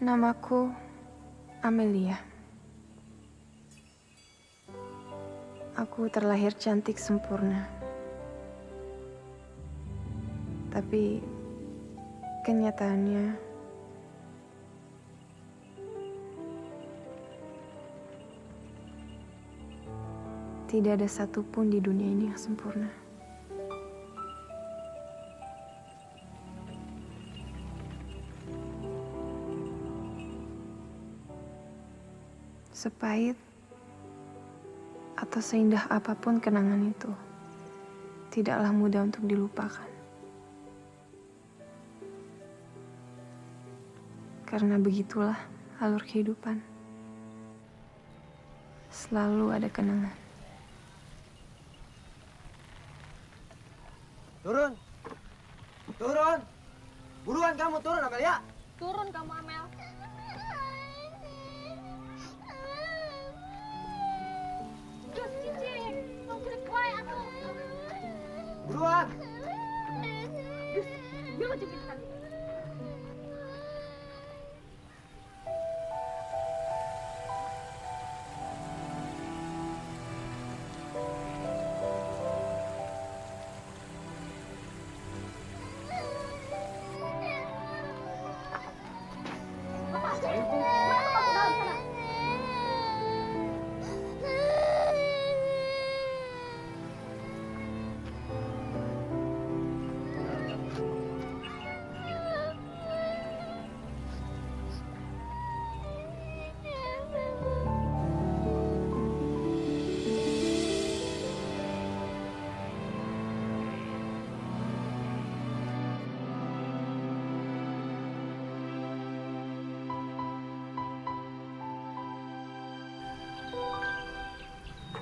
Namaku Amelia. Aku terlahir cantik sempurna. Tapi kenyataannya tidak ada satupun di dunia ini yang sempurna. Sepahit atau seindah apapun kenangan itu, tidaklah mudah untuk dilupakan. Karena begitulah alur kehidupan. Selalu ada kenangan. Turun! Turun! Buruan kamu turun, Amelia! Turun kamu, Amel. Terus, Cici. Mau kulit kue, atuh. Buruan! Dia mau jepit tadi.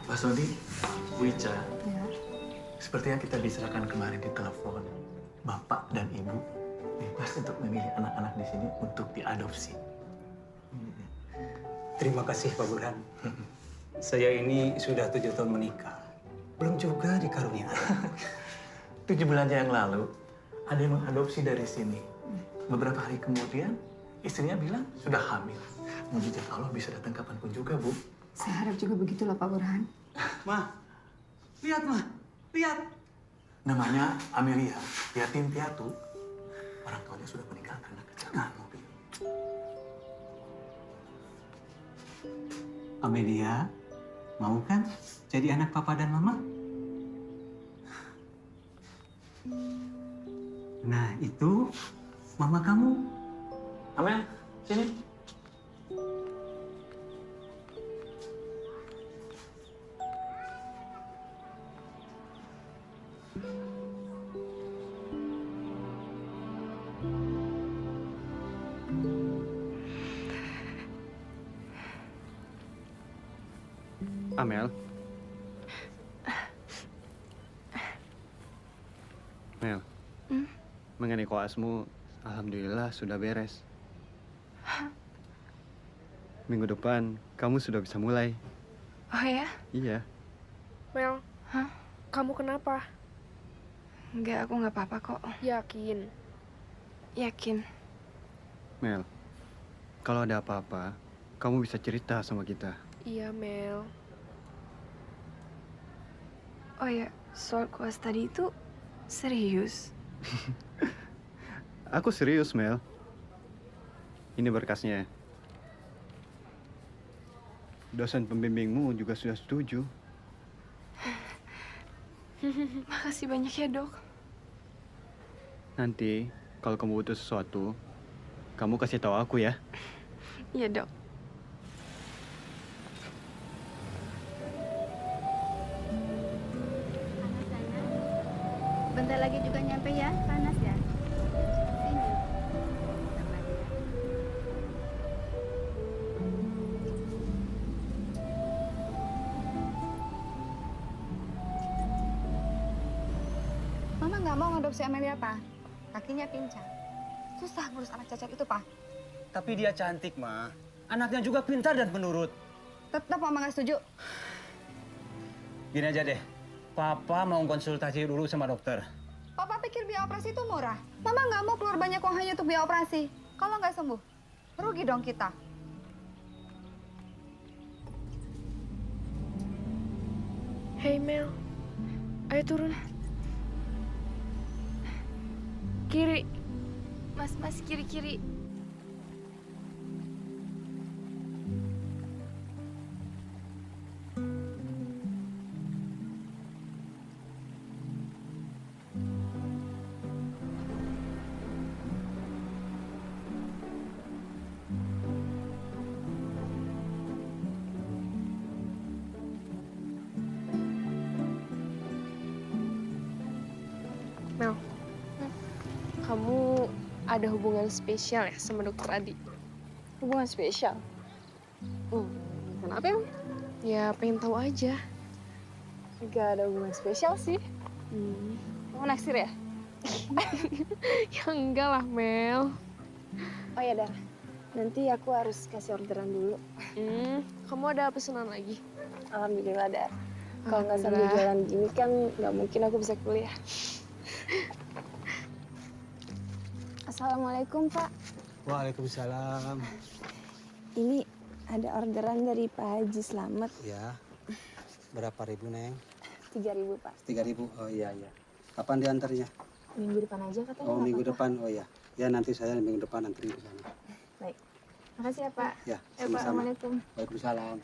Pak Sodi, Bu Ica, sepertinya kita diserahkan kemarin di telepon. Bapak dan Ibu bebas untuk memilih anak-anak di sini untuk diadopsi. Terima kasih Pak Burhan. Saya ini sudah 7 tahun menikah. Belum juga dikarunia anak. 7 bulan yang lalu, ada yang mengadopsi dari sini. Beberapa hari kemudian, istrinya bilang sudah hamil. Mujizat Allah bisa datang kapanpun juga, Bu. Saya harap juga begitulah Pak Burhan. Ma, lihat Ma, lihat. Namanya Amelia, yatim piatu. Orang tuanya sudah meninggal karena kecelakaan mobil. Amelia, mau kan jadi anak Papa dan Mama? Nah, itu Mama kamu. Amel, sini. Amel. Mel. Mengenai koasmu, alhamdulillah sudah beres. Minggu depan, kamu sudah bisa mulai. Oh ya? Iya. Mel, Hah? kamu kenapa? Enggak, aku nggak apa-apa kok. Yakin? Yakin. Mel, kalau ada apa-apa, kamu bisa cerita sama kita. Iya, Mel. Oh ya, soal kuas tadi itu serius? Aku serius, Mel. Ini berkasnya. Dosen pembimbingmu juga sudah setuju. Makasih banyak ya, Dok. Nanti, kalau kamu butuh sesuatu, kamu kasih tahu aku ya. Iya, Dok. Bentar lagi juga nyampe ya, panas ya. Sini. Bentar lagi ya. Mama nggak mau ngadopsi Amelia, Pak. Kakinya pincang. Susah ngurus anak cacat itu, Pak. Tapi dia cantik, Ma. Anaknya juga pintar dan penurut. Tetap Mama nggak setuju. Gini aja deh, Papa mau konsultasi dulu sama dokter. Papa pikir biaya operasi itu murah. Mama nggak mau keluar banyak uang hanya untuk biaya operasi. Kalau nggak sembuh, Rugi dong kita. Hei Mel, ayo turun. Kiri. Mas, kiri-kiri. Mel, kamu ada hubungan spesial ya sama dokter Adi? Hubungan spesial. Kenapa emang? Ya pengen tahu aja. Gak ada hubungan spesial sih. Kamu naksir ya? Ya enggak lah Mel. Oh ya Dar, nanti aku harus kasih orderan dulu. Kamu ada pesanan lagi? Alhamdulillah Dar. Kalau nggak sambil jalan gini kan nggak mungkin aku bisa kuliah. Assalamualaikum Pak. Waalaikumsalam. Ini ada orderan dari Pak Haji Slamet. Ya. Berapa ribu, Neng? 3.000 Pak. 3.000. Oh iya. Kapan diantarnya? Minggu depan aja katanya. Oh, nggak minggu apa-apa. depan. Oh ya. Ya nanti saya minggu depan antri ke sana. Baik. Makasih ya Pak. Ya, Pak, sama-sama. Assalamualaikum. Waalaikumsalam.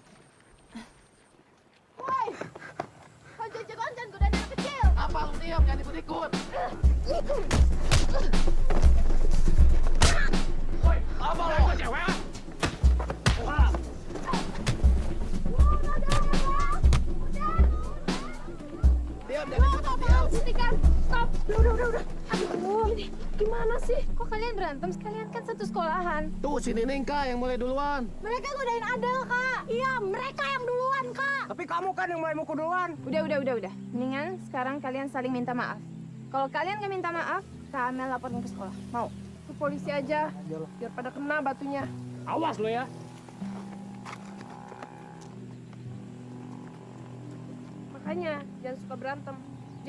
Kau jajan dan godain anak kecil. Apa lu diam, jangan ikut-ikut. Woi, apa lu? Gua cewek. Wah. Diam, jangan ikut, diam. Hentikan. Stop. Udah. Aduh, ini gimana sih? Kok kalian berantem? Sekalian kan satu sekolahan. Tuh, si Nining Kak yang mulai duluan. Mereka godain Adel, Kak. Iya, mereka yang duluan, Kak. Tapi kamu kan yang mulai mukul duluan. Udah. Mendingan sekarang kalian saling minta maaf. Kalau kalian nggak minta maaf, Kak Amel laporin ke sekolah. Mau? Ke polisi aja, biar pada kena batunya. Awas lo ya. Makanya jangan suka berantem.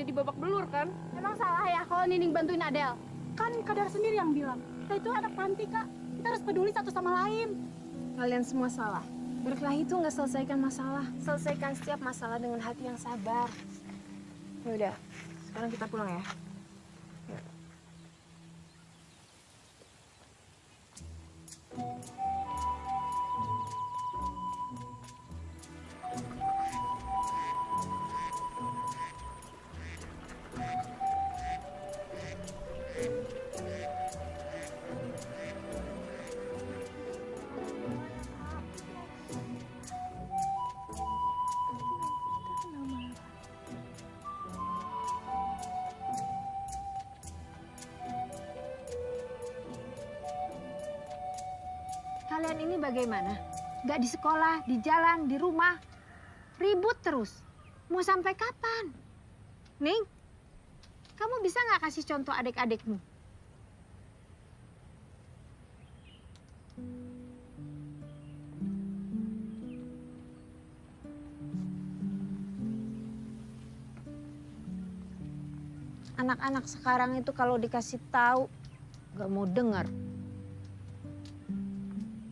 Jadi babak belur kan? Emang salah ya kalau Nining bantuin Adel? Kan Kadar sendiri yang bilang, kita itu anak panti, Kak. Kita harus peduli satu sama lain. Kalian semua salah. Berkelahi itu nggak selesaikan masalah. Selesaikan setiap masalah dengan hati yang sabar. Ya udah, sekarang kita pulang ya. Kalian ini bagaimana? Gak di sekolah, di jalan, di rumah. Ribut terus. Mau sampai kapan? Ning, kamu bisa nggak kasih contoh adik-adikmu? Anak-anak sekarang itu kalau dikasih tahu nggak mau dengar.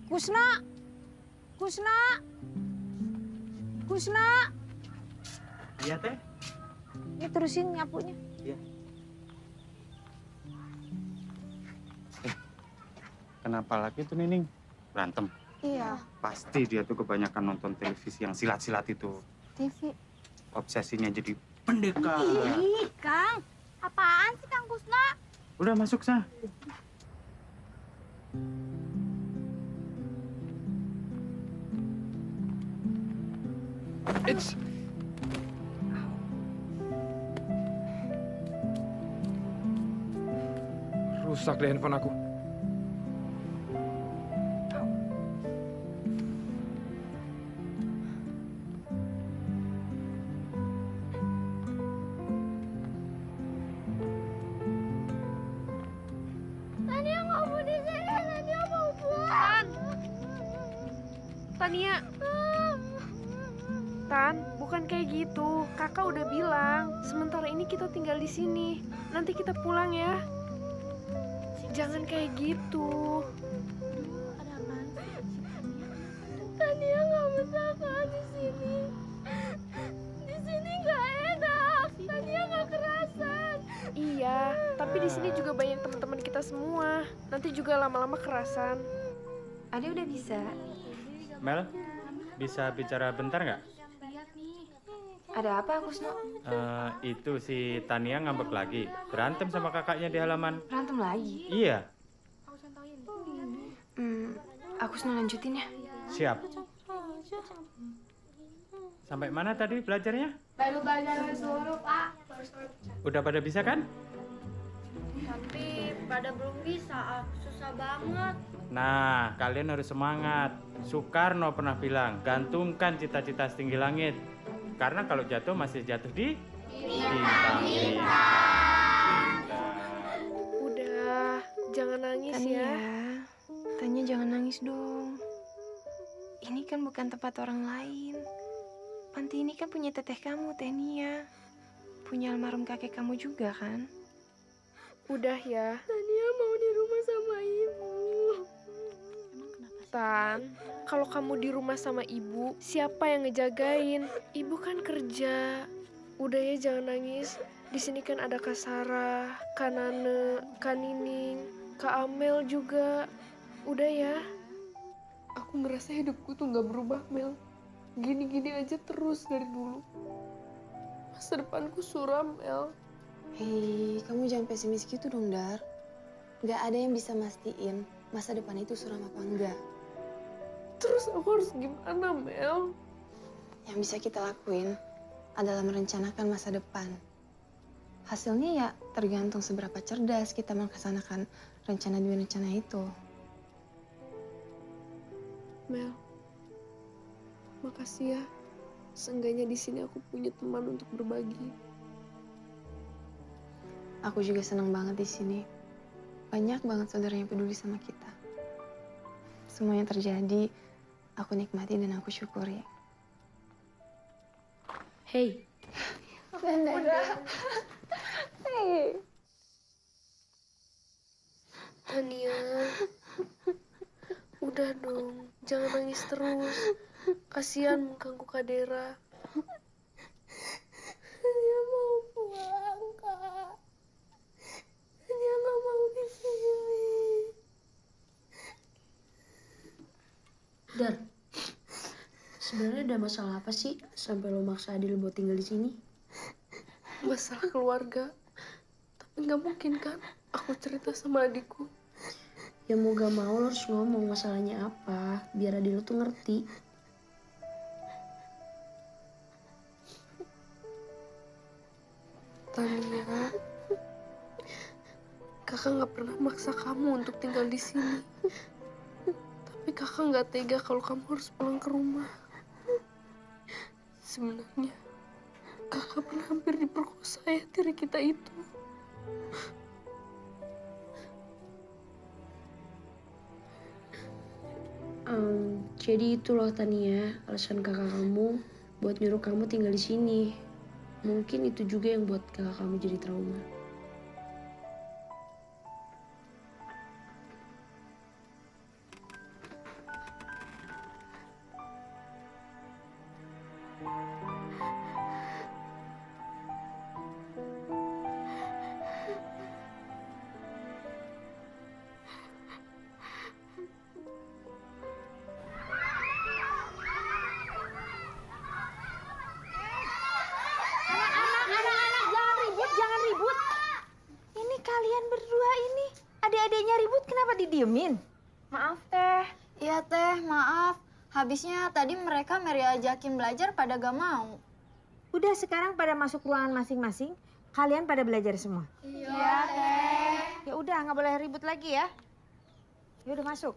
Kusna! Iya, Teh. Ini terusin nyapunya. Kenapa lagi tuh Nining? Berantem? Iya, Pasti dia tuh kebanyakan nonton televisi yang silat-silat itu. TV. Obsesinya jadi pendekar. Ih, Kang. Apaan sih Kang Kusna? Udah masuk, Sah. It's... Rusak deh handphone aku. Tania nggak mau di sini, Tania mau pulang. Tania. Tan, bukan kayak gitu. Kakak udah bilang, sementara ini kita tinggal di sini. Nanti kita pulang ya. Jangan kayak gitu. Ada apa kakak di sini. Di sini nggak enak. Tania nggak kerasan. Iya, tapi di sini juga banyak teman-teman kita semua. Nanti juga lama-lama kerasan. Ade udah bisa. Mel, bisa bicara bentar nggak? Ada apa, Kusno? Itu si Tania ngambek lagi. Berantem sama kakaknya di halaman. Berantem lagi? Iya, Aku Kusno lanjutin ya. siap. Sampai mana tadi belajarnya? Baru belajar suruh, Pak. Udah pada bisa kan? Tapi pada belum bisa, susah banget. Nah, kalian harus semangat. Soekarno pernah bilang, gantungkan cita-cita setinggi langit. Karena kalau jatuh masih jatuh di bintang. Udah, jangan nangis ya. Tania jangan nangis dong. Ini kan bukan tempat orang lain. Panti ini kan punya teteh kamu, Tania. Punya almarhum kakek kamu juga kan? Udah ya. Tania mau di rumah sama ibu. Tan, kalau kamu di rumah sama ibu, siapa yang ngejagain? Ibu kan kerja. Udah ya, jangan nangis. Di sini kan ada Kak Sarah, Kak Nane, Kak Nining, Kak Amel juga. Udah ya. Aku ngerasa hidupku tuh gak berubah, Mel. Gini-gini aja terus dari dulu. Masa depanku suram, Mel. Hei, kamu jangan pesimis gitu dong, Dar. Gak ada yang bisa mastiin masa depan itu suram apa enggak. Terus aku harus gimana, Mel? Yang bisa kita lakuin adalah merencanakan masa depan. Hasilnya ya tergantung seberapa cerdas kita melaksanakan rencana demi rencana itu. Mel, makasih ya. Seenggaknya di sini aku punya teman untuk berbagi. Aku juga senang banget di sini. Banyak banget saudara yang peduli sama kita. Semua yang terjadi, aku nikmati dan aku syukuri. Hei. Udah. Hey. Tania. Udah dong, jangan nangis terus. Kasihan mengganggu Kak Dera. Tania mau pulang, Kak. Tania nggak mau di sini. Dar, sebenarnya ada masalah apa sih sampai lo maksa Adil buat tinggal di sini? Masalah keluarga. Tapi nggak mungkin kan aku cerita sama adikku. Ya mau gak mau lo harus ngomong masalahnya apa, biar Adil lo tuh ngerti. Tania, kakak nggak pernah maksa kamu untuk tinggal di sini. Tapi kakak nggak tega kalau kamu harus pulang ke rumah. Sebenarnya, kakak pernah hampir diperkosa ya tiri kita itu. Jadi itu loh Tania, alasan kakak kamu buat nyuruh kamu tinggal di sini. Mungkin itu juga yang buat kakak kamu jadi trauma. Anak-anak, jangan ribut. Ini kalian berdua ini, adik-adiknya ribut kenapa didiemin? Maaf Teh. Iya Teh, maaf. Habisnya tadi mereka Mary ajakin belajar pada gak mau. Udah sekarang pada masuk ruangan masing-masing, kalian pada belajar semua. Iya Teh. Ya udah nggak boleh ribut lagi ya. Ya udah masuk.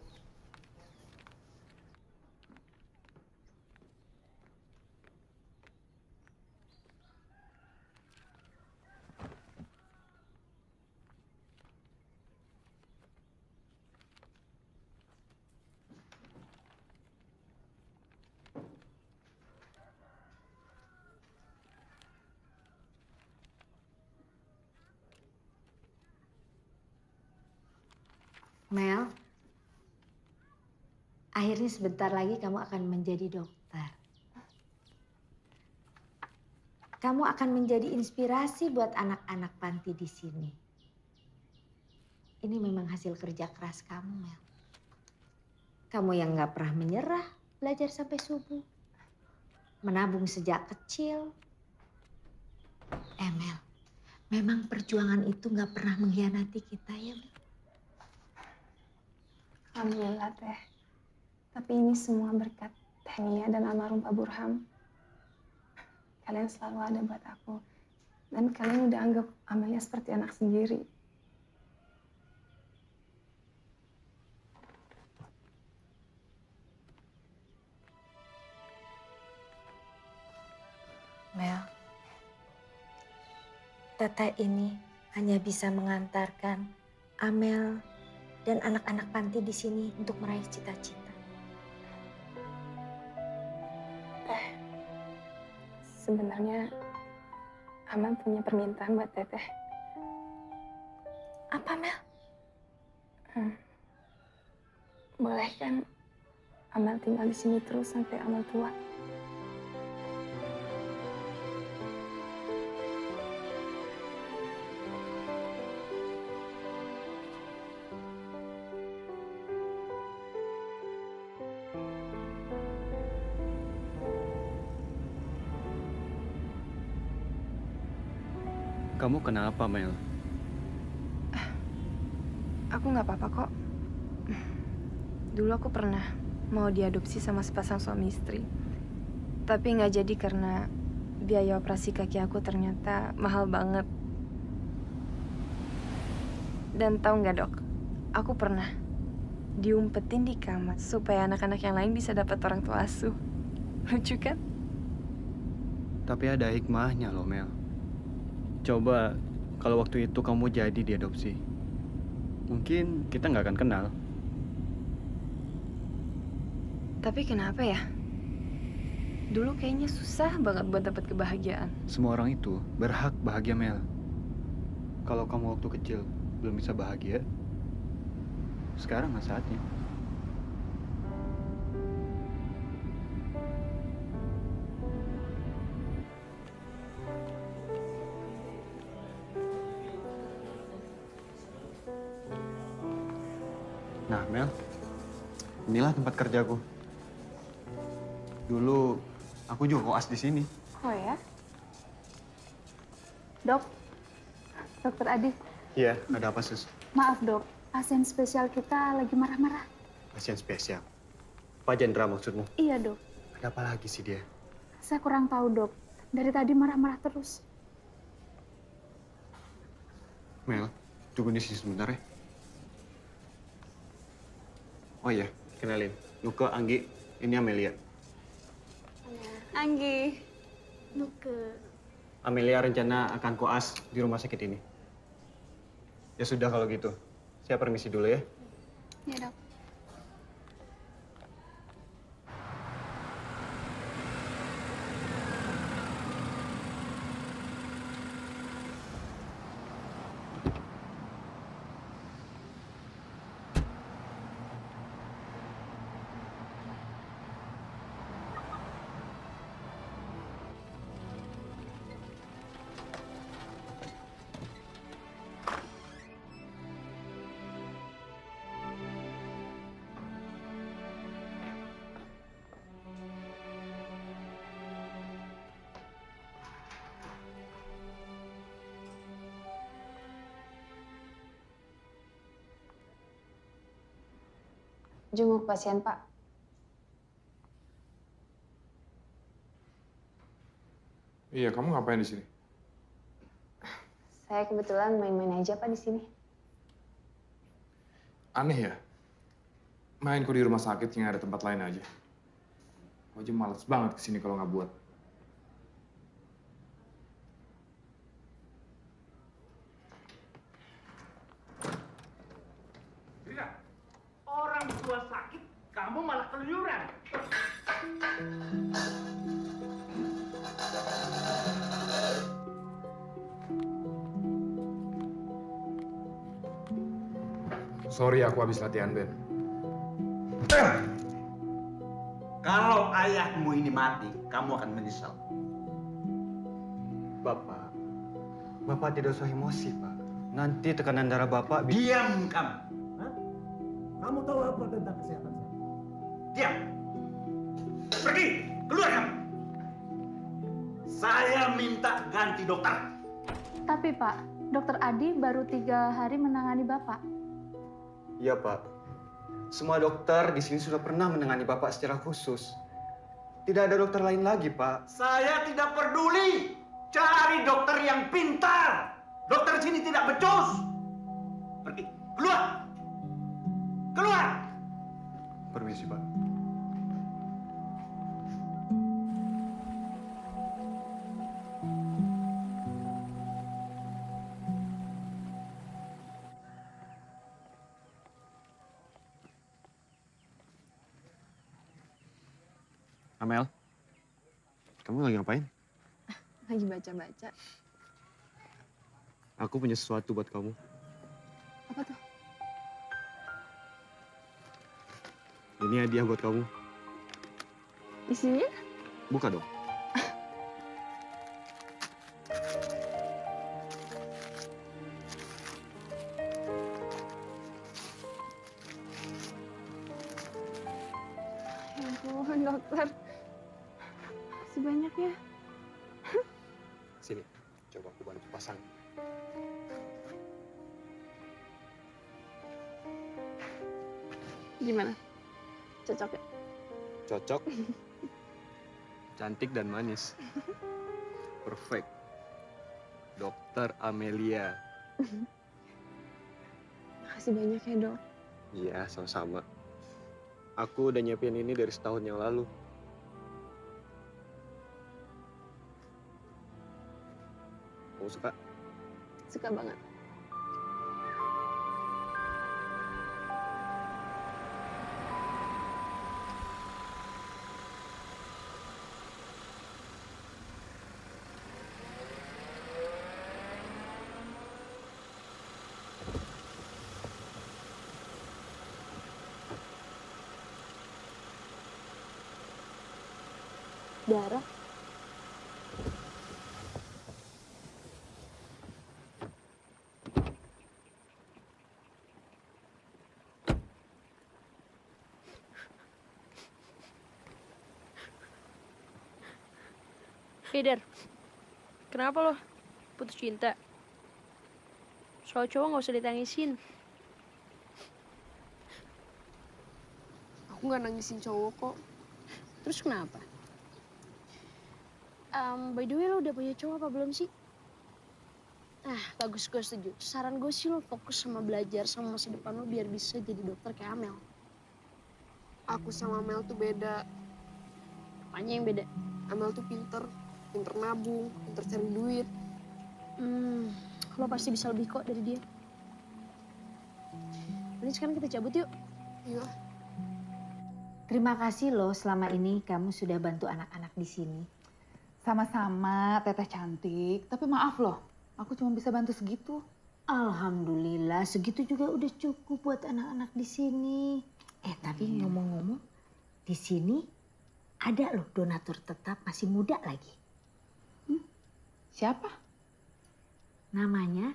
Mel, Akhirnya sebentar lagi kamu akan menjadi dokter. Kamu akan menjadi inspirasi buat anak-anak panti di sini. Ini memang hasil kerja keras kamu, Mel. Kamu yang nggak pernah menyerah, belajar sampai subuh. Menabung sejak kecil. Mel, memang perjuangan itu nggak pernah mengkhianati kita ya, Mel. Alhamdulillah Teh. Tapi ini semua berkat Teh Nia dan almarhum Pak Burham. Kalian selalu ada buat aku. Dan kalian udah anggap Amelia seperti anak sendiri. Mel, Tete ini hanya bisa mengantarkan Amel dan anak-anak panti di sini untuk meraih cita-cita. Sebenarnya Amal punya permintaan buat Teteh. Apa, Mel? Boleh kan Amal tinggal di sini terus sampai Amal tua? Kamu kenapa, Mel? Aku nggak apa-apa kok. Dulu aku pernah mau diadopsi sama sepasang suami istri. Tapi nggak jadi karena biaya operasi kaki aku ternyata mahal banget. Dan tahu nggak dok, aku pernah diumpetin di kamar supaya anak-anak yang lain bisa dapat orang tua asuh. Lucu kan? Tapi ada hikmahnya loh, Mel. Coba kalau waktu itu kamu jadi diadopsi. Mungkin kita nggak akan kenal. Tapi kenapa ya? Dulu kayaknya susah banget buat dapat kebahagiaan. Semua orang itu berhak bahagia, Mel. Kalau kamu waktu kecil belum bisa bahagia, sekarang nggak saatnya. Nah, Mel, inilah tempat kerjaku. Dulu aku juga koas di sini. Oh ya? Dok, Dokter Adi, Iya, ada apa, Sus? Maaf dok, pasien spesial kita lagi marah-marah. Pasien spesial. Pak Jendra maksudmu? Iya dok, Ada apa lagi sih dia? saya kurang tahu dok. Dari tadi marah-marah terus. Mel, tunggu di sini sebentar ya. Oh iya, kenalin. Nuke, Anggi, ini Amelia. Anggi. Nuke. Amelia rencana akan koas di rumah sakit ini. Ya sudah kalau gitu. Saya permisi dulu ya. Ya dok. Jenguk pasien, Pak. Iya, kamu ngapain di sini? Saya kebetulan main-main aja, Pak, di sini. Aneh ya? Main kok di rumah sakit yang ada tempat lain aja. Aku aja males banget kesini kalau nggak buat. Orang tua sakit, kamu malah keluyuran. Sorry, aku habis latihan band. Kalau ayahmu ini mati, kamu akan menyesal. Bapak tidak usah emosi, Pak. Nanti tekanan darah Bapak Diam kamu. Hah? Kamu tahu apa tentang kesehatan saya? Diam. Pergi, keluar kamu. Saya minta ganti dokter. Tapi Pak, Dokter Adi baru 3 hari menangani Bapak. Iya, Pak. Semua dokter di sini sudah pernah menangani Bapak secara khusus. Tidak ada dokter lain lagi, Pak. Saya tidak peduli. Cari dokter yang pintar. Dokter sini tidak becus. Pergi, keluar. Keluar. Permisi, Pak. Amel, kamu lagi ngapain? Lagi baca-baca. Aku punya sesuatu buat kamu. Apa tuh? Ini hadiah buat kamu. Isinya? Buka dong. Ya ampun, dokter. Makasih banyak ya. Sini, coba aku bantu pasang. Gimana? Cocok ya? Cocok. Cantik dan manis. Perfect. Dokter Amelia. Makasih banyak ya, Dok. Iya, sama-sama. Aku udah nyiapin ini dari setahun yang lalu. Kamu suka? Suka banget. Darah. Dar, kenapa lo putus cinta? Soal cowok nggak usah ditangisin. Aku nggak nangisin cowok kok. Terus kenapa? By the way, lo udah punya cowok apa belum sih? Bagus, gue setuju. Saran gue sih lo fokus sama belajar sama masa depan lo biar bisa jadi dokter kayak Amel. Aku sama Mel tuh beda. Apanya yang beda? Amel tuh pinter nabung, pinter cari duit. Lo pasti bisa lebih kok dari dia. Ini sekarang kita cabut yuk. Iya. Terima kasih loh selama ini kamu sudah bantu anak-anak di sini. Sama-sama, Teteh cantik. Tapi maaf loh, aku cuma bisa bantu segitu. Alhamdulillah, segitu juga udah cukup buat anak-anak di sini. Tapi ngomong-ngomong, di sini ada loh donatur tetap masih muda lagi. Siapa? Namanya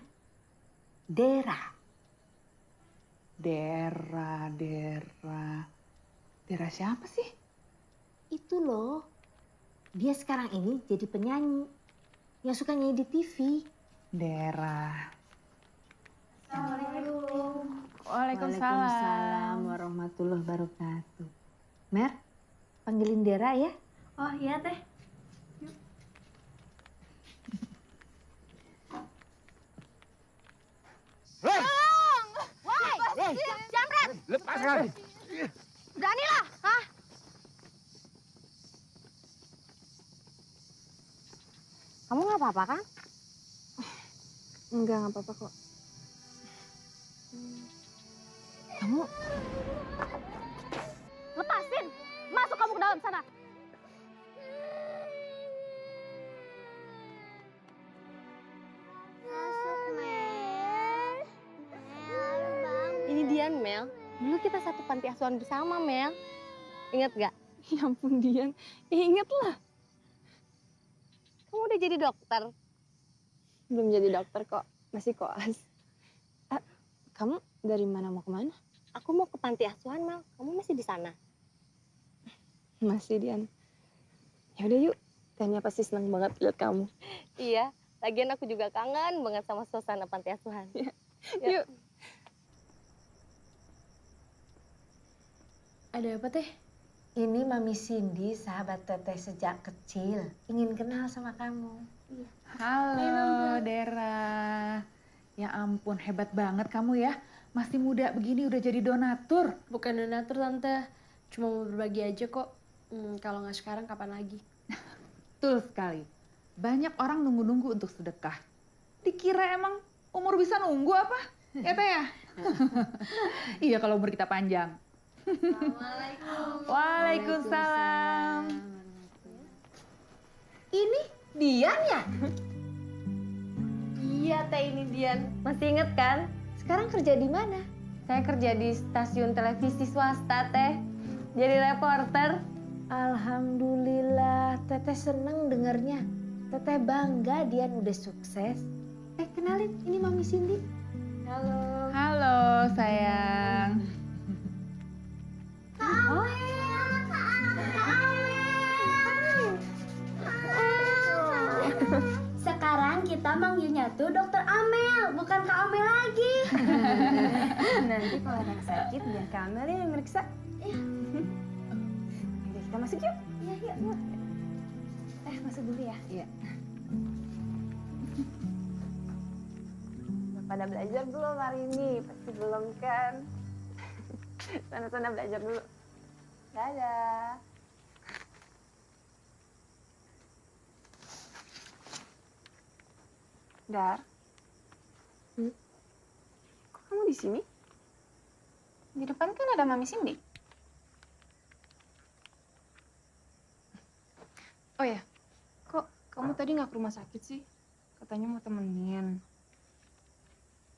Dera. Dera siapa sih? Itu loh, dia sekarang ini jadi penyanyi yang suka nyanyi di TV. Dera. Assalamualaikum. Waalaikumsalam. Warahmatullahi wabarakatuh. Mer, panggilin Dera ya. Oh iya teh. Woi, Jamret! Lepaskan! Beranilah, hah? Kamu nggak apa-apa kan? Enggak apa-apa kok. Kamu Lepasin! Masuk kamu ke dalam sana! Ini Dian, Mel. Dulu kita satu panti asuhan bersama, Mel. Ingat gak? Ya ampun Dian, inget lah. Kamu udah jadi dokter? Belum jadi dokter kok, masih koas. Kamu dari mana mau kemana? Aku mau ke panti asuhan, Mal. Kamu masih di sana? Masih Dian. Ya udah yuk, Tania pasti senang banget lihat kamu. Iya, lagian aku juga kangen banget sama suasana panti asuhan. Yuk. Ada apa teh? Ini Mami Cindy, sahabat Teteh sejak kecil. Ingin kenal sama kamu. Halo, Dera. Ya ampun, hebat banget kamu ya. Masih muda begini udah jadi donatur. Bukan donatur, Tante. Cuma mau berbagi aja kok. Kalau nggak sekarang, kapan lagi? Betul sekali. Banyak orang nunggu-nunggu untuk sedekah. Dikira emang umur bisa nunggu apa? Ya Teh ya? Iya kalau umur kita panjang. Waalaikumsalam. Ini Dian ya? Iya, Teh, ini Dian. Masih inget kan? Sekarang kerja di mana? Saya kerja di stasiun televisi swasta, Teh. Jadi reporter. Alhamdulillah, Teteh seneng dengernya. Teteh bangga Dian udah sukses. Kenalin, ini Mami Cindy. Halo. Halo, sayang. Sekarang kita manggilnya tuh Dokter Amel, bukan Kak Amel lagi. Nanti kalau ada yang sakit, biar Kak Amel yang meriksa. Yaudah, kita masuk yuk. Iya, yuk. Masuk dulu ya. Iya. Pada belajar belum hari ini? Pasti belum kan? Sana-sana belajar dulu. Dadah. Dar. Kok kamu di sini? Di depan kan ada Mami Cindy. Oh ya, kok kamu tadi nggak ke rumah sakit sih? Katanya mau temenin.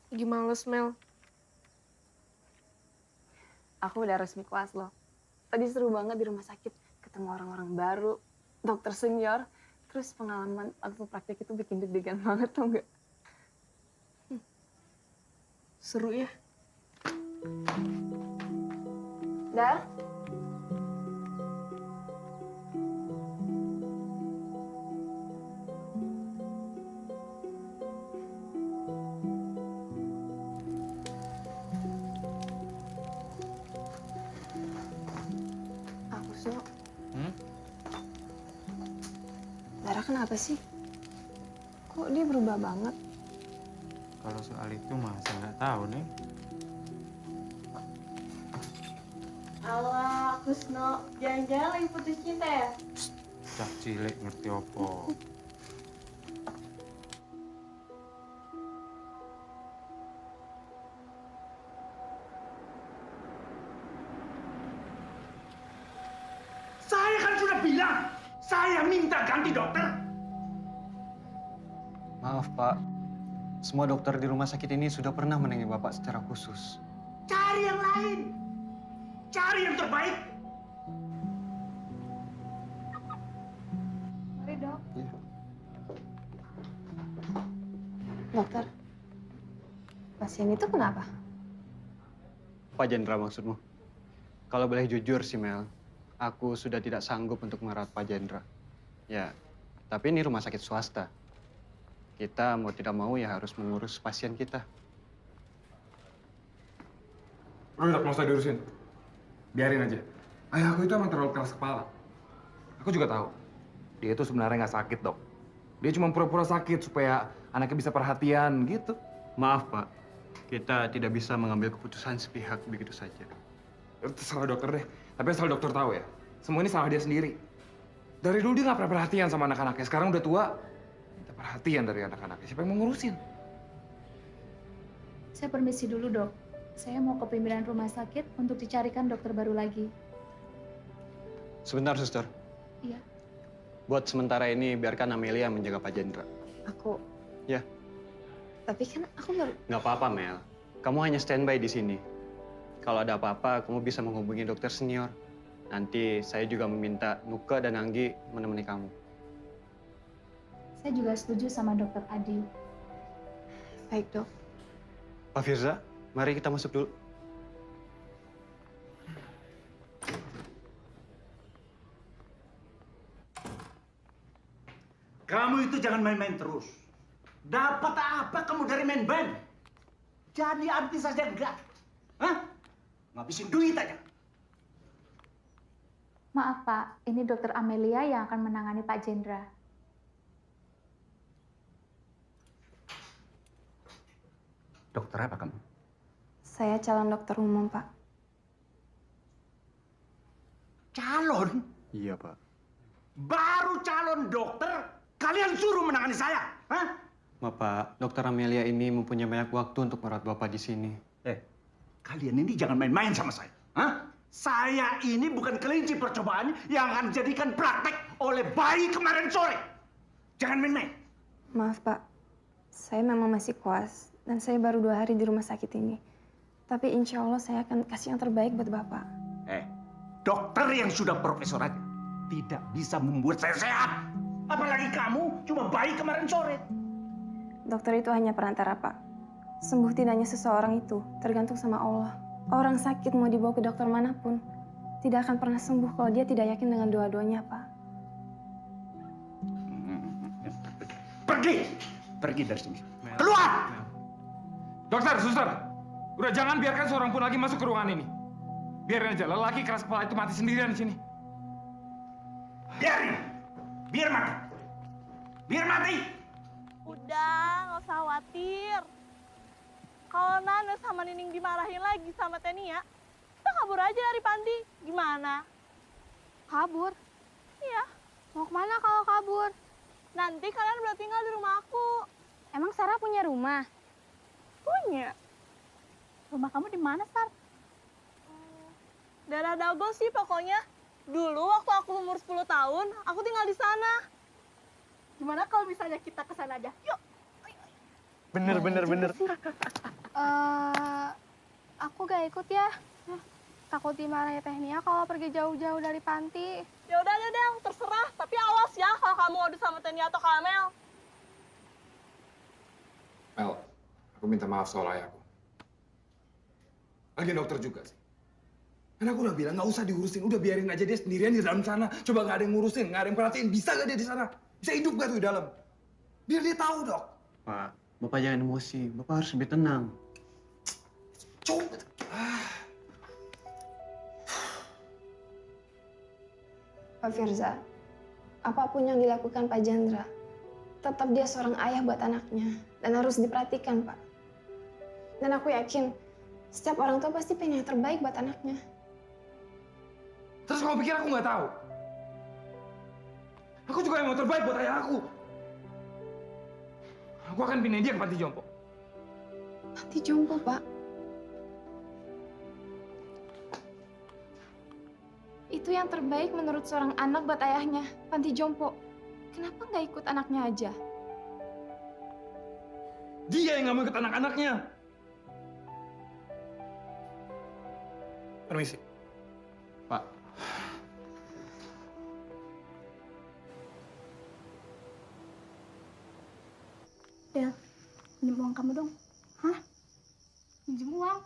Lagi males, Mel. Aku udah resmi kelas loh. Tadi seru banget di rumah sakit. Ketemu orang-orang baru, dokter senior. Terus pengalaman waktu praktek itu bikin deg-degan banget, tau nggak? Seru ya? Dar? Aku Sok. Dara kenapa sih? Kok dia berubah banget? Kalau soal itu mah saya nggak tahu nih. Allah, Kusno. Jangan-jangan lagi putus cinta ya? Cak cilik ngerti opo. Saya kan sudah bilang, saya minta ganti dokter. Maaf Pak, semua dokter di rumah sakit ini sudah pernah menangani Bapak secara khusus. Cari yang lain. Cari yang terbaik. Mari dok. Iya. Dokter, pasien itu kenapa? Pak Jendra maksudmu? Kalau boleh jujur sih Mel, aku sudah tidak sanggup untuk merawat Pak Jendra. Ya, tapi ini rumah sakit swasta. Kita mau tidak mau ya harus mengurus pasien kita. Udah, dok, mau usah diurusin. Biarin aja. Ayah aku itu emang terlalu keras kepala. Aku juga tahu. Dia itu sebenarnya nggak sakit, dok. Dia cuma pura-pura sakit supaya anaknya bisa perhatian gitu. Maaf Pak, kita tidak bisa mengambil keputusan sepihak begitu saja. Itu salah dokter deh. Tapi asal dokter tahu ya, semua ini salah dia sendiri. Dari dulu dia nggak pernah perhatian sama anak-anaknya. Sekarang udah tua, minta perhatian dari anak-anaknya. Siapa yang mau ngurusin? Saya permisi dulu, Dok. Saya mau ke pimpinan rumah sakit untuk dicarikan dokter baru lagi. Sebentar, Suster. Iya. Buat sementara ini, biarkan Amelia menjaga Pak Jendra. Aku. Ya. Tapi kan aku baru. Nggak apa-apa, Mel. Kamu hanya standby di sini. Kalau ada apa-apa, kamu bisa menghubungi dokter senior. Nanti saya juga meminta Nuka dan Anggi menemani kamu. Saya juga setuju sama Dokter Adi. Baik, Dok. Pak Firza, mari kita masuk dulu. Kamu itu jangan main-main terus. Dapat apa kamu dari main band? Jadi artis saja enggak. Hah? Ngabisin duit aja. Maaf Pak, ini Dokter Amelia yang akan menangani Pak Jendra. Dokter apa kamu? Saya calon dokter umum, Pak. Calon? Iya, Pak. Baru calon dokter, kalian suruh menangani saya? Hah? Bapak, Dokter Amelia ini mempunyai banyak waktu untuk merawat Bapak di sini. Kalian ini jangan main-main sama saya. Hah? Saya ini bukan kelinci percobaan yang akan dijadikan praktek oleh bayi kemarin sore. Jangan main-main. Maaf, Pak. Saya memang masih koas dan saya baru 2 hari di rumah sakit ini. Tapi insya Allah saya akan kasih yang terbaik buat Bapak. Dokter yang sudah profesor aja tidak bisa membuat saya sehat. Apalagi kamu cuma bayi kemarin sore. Dokter itu hanya perantara, Pak. Sembuh tidaknya seseorang itu tergantung sama Allah. Orang sakit mau dibawa ke dokter manapun, tidak akan pernah sembuh kalau dia tidak yakin dengan doa-doanya, Pak. Pergi! Pergi dari sini. Keluar! Dokter, suster, udah jangan biarkan seorang pun lagi masuk ke ruangan ini. Biarin aja, lelaki keras kepala itu mati sendirian di sini. Biarin! Biar mati! Biar mati! Udah, nggak usah khawatir. Kalau Nana sama Nining dimarahin lagi sama Tenia, kita kabur aja dari panti. Gimana? Kabur? Iya. Mau kemana kalau kabur? Nanti kalian boleh tinggal di rumah aku. Emang Sarah punya rumah? Punya. Rumah kamu di mana, Sar? Daerah Dago sih pokoknya. Dulu waktu aku umur 10 tahun, aku tinggal di sana. Gimana kalau misalnya kita ke sana aja? Yuk. Bener. Aku gak ikut ya. Takut dimarahin Tenia kalau pergi jauh-jauh dari panti. Ya udah deh, terserah. Tapi awas ya kalau kamu adu sama Tenia atau Kamel. Mel, aku minta maaf soal ayahku. Lagi dokter juga sih. Karena aku udah bilang nggak usah diurusin, udah biarin aja dia sendirian di dalam sana. Coba nggak ada yang ngurusin, nggak ada yang perhatiin. Bisa nggak dia di sana? Bisa hidup nggak tuh di dalam? Biar dia tahu, Dok. Pak, Bapak jangan emosi. Bapak harus lebih tenang. Coba. Pak Firza, apapun yang dilakukan Pak Jendra, tetap dia seorang ayah buat anaknya dan harus diperhatikan, Pak. Dan aku yakin setiap orang tua pasti pengen yang terbaik buat anaknya. Terus kamu pikir aku nggak tahu? Aku juga yang mau terbaik buat ayah aku. Aku akan pindahin dia ke panti jompo. Panti jompo, Pak? Itu yang terbaik menurut seorang anak buat ayahnya, panti jompo. Kenapa nggak ikut anaknya aja? Dia yang nggak mau ikut anak-anaknya. Permisi. Pak. Del, pinjam uang kamu dong. Hah? Pinjam uang?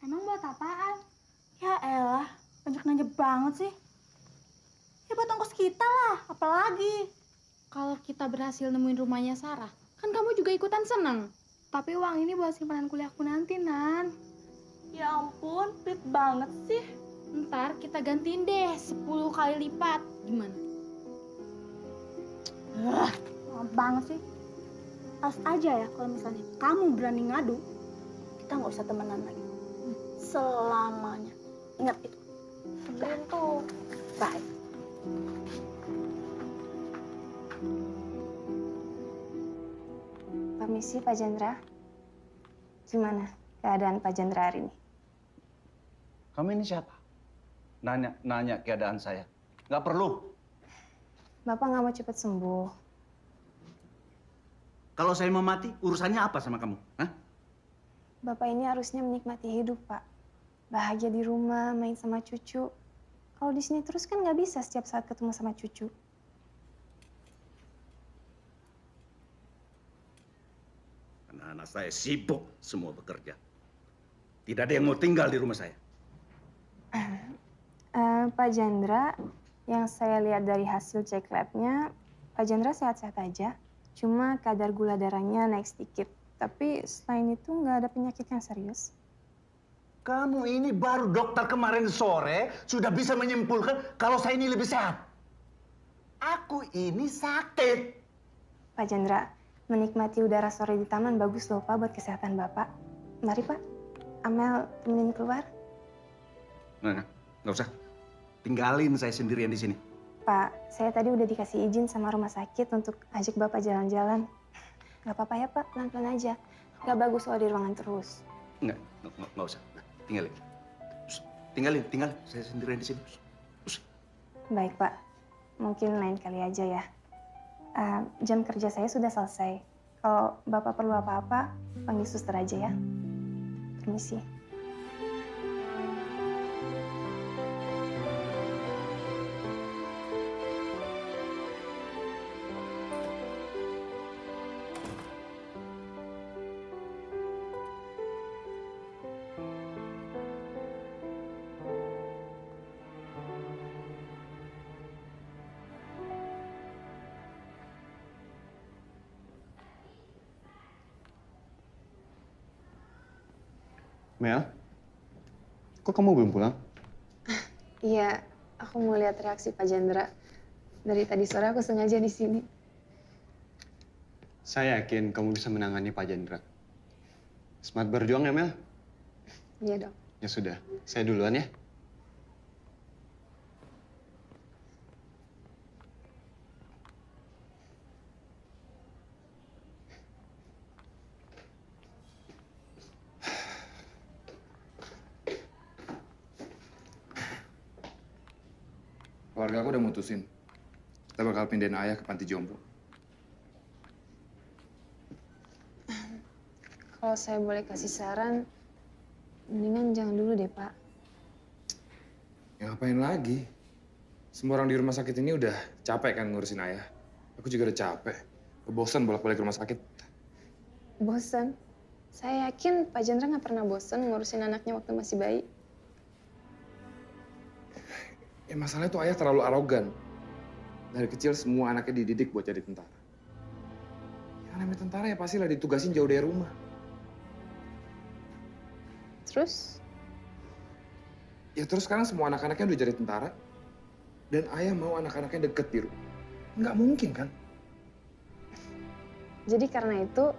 Emang buat apaan? Ya elah, banyak nanya banget sih. Ya buat ongkos kita lah, apalagi. Kalau kita berhasil nemuin rumahnya Sarah, kan kamu juga ikutan seneng. Tapi uang ini buat simpanan kuliahku nanti, Nan. Ya ampun, pelit banget sih. Ntar kita gantiin deh 10 kali lipat. Gimana? Lama banget sih. Alas aja ya kalau misalnya kamu berani ngadu, kita nggak usah temenan lagi. Selamanya. Ingat itu. Sebelum tuh. Bye. Permisi, Pak Jendra. Gimana keadaan Pak Jendra hari ini? Kamu ini siapa? Nanya keadaan saya. Nggak perlu. Bapak nggak mau cepat sembuh. Kalau saya mau mati, urusannya apa sama kamu? Hah? Bapak ini harusnya menikmati hidup, Pak. Bahagia di rumah, main sama cucu. Kalau di sini terus kan nggak bisa setiap saat ketemu sama cucu. Anak-anak saya sibuk semua bekerja. Tidak ada yang mau tinggal di rumah saya. Pak Jandra, yang saya lihat dari hasil cek labnya, Pak Jandra sehat-sehat aja. Cuma kadar gula darahnya naik sedikit. Tapi selain itu nggak ada penyakit yang serius. Kamu ini baru dokter kemarin sore sudah bisa menyimpulkan kalau saya ini lebih sehat. Aku ini sakit. Pak Jandra, menikmati udara sore di taman bagus loh Pak buat kesehatan Bapak. Mari Pak, Amel temenin keluar. Nggak usah. Tinggalin saya sendirian di sini. Pak, saya tadi udah dikasih izin sama rumah sakit untuk ajak Bapak jalan-jalan. Nggak apa-apa ya Pak, pelan-pelan aja. Nggak bagus kalau di ruangan terus. Nggak usah. Tinggalin. Tinggalin. Saya sendirian di sini. Baik Pak, mungkin lain kali aja ya. Jam kerja saya sudah selesai. Kalau Bapak perlu apa-apa, panggil suster aja ya. Permisi. Mel, kok kamu belum pulang? Iya, aku mau lihat reaksi Pak Jandra. Dari tadi sore aku sengaja di sini. Saya yakin kamu bisa menangani Pak Jandra. Semangat berjuang ya, Mel? Iya dong. Ya sudah, saya duluan ya. Keluarga aku udah mutusin. Kita bakal pindahin ayah ke panti jompo. Kalau saya boleh kasih saran, mendingan jangan dulu deh, Pak. Ya ngapain lagi? Semua orang di rumah sakit ini udah capek kan ngurusin ayah. Aku juga udah capek. Bosan bolak-balik ke rumah sakit. Bosan? Saya yakin Pak Jandra nggak pernah bosan ngurusin anaknya waktu masih bayi. Ya masalahnya tuh ayah terlalu arogan. Dari kecil semua anaknya dididik buat jadi tentara. Yang namanya tentara ya pastilah ditugasin jauh dari rumah. Terus? Ya terus sekarang semua anak-anaknya udah jadi tentara. Dan ayah mau anak-anaknya deket di rumah. Nggak mungkin kan? Jadi karena itu,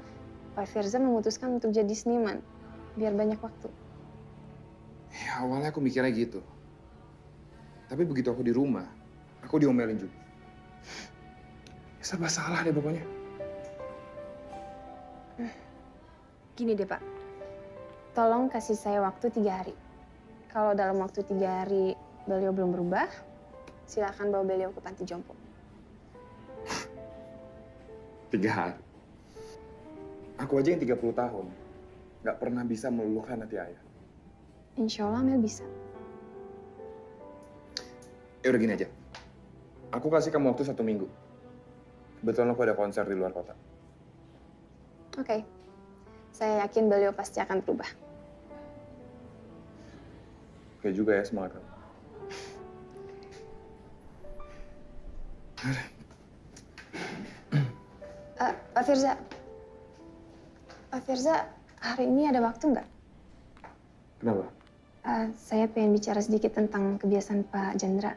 Pak Firza memutuskan untuk jadi seniman. Biar banyak waktu. Ya awalnya aku mikirnya gitu. Tapi begitu aku di rumah, aku diomelin juga. Ya serba salah deh pokoknya. Gini deh, Pak. Tolong kasih saya waktu 3 hari. Kalau dalam waktu 3 hari beliau belum berubah, silakan bawa beliau ke panti jompo. 3 hari. Aku aja yang 30 tahun, nggak pernah bisa meluluhkan hati ayah. Insya Allah Mel bisa. Ya udah gini aja. Aku kasih kamu waktu 1 minggu. Kebetulan aku ada konser di luar kota. Oke. Saya yakin beliau pasti akan berubah. Oke juga ya, semangat kamu. Pak Firza. Pak Firza, hari ini ada waktu nggak? Kenapa? Saya pengen bicara sedikit tentang kebiasaan Pak Jandra.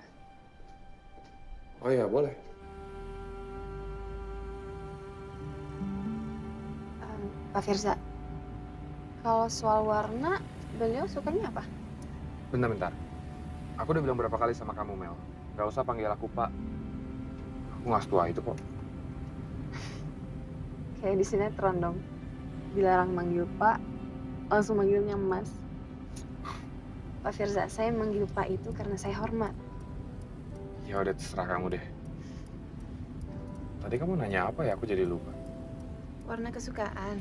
Oh iya, boleh. Pak Firza, kalau soal warna, beliau sukanya apa? Bentar. Aku udah bilang berapa kali sama kamu, Mel. Gak usah panggil aku Pak. Aku nggak setua itu kok. Kayak di sinetron dong. Dilarang manggil Pak, langsung manggilnya Mas. Pak Firza, saya manggil Pak itu karena saya hormat. Ya udah terserah kamu deh. Tadi kamu nanya apa ya? Aku jadi lupa. Warna kesukaan.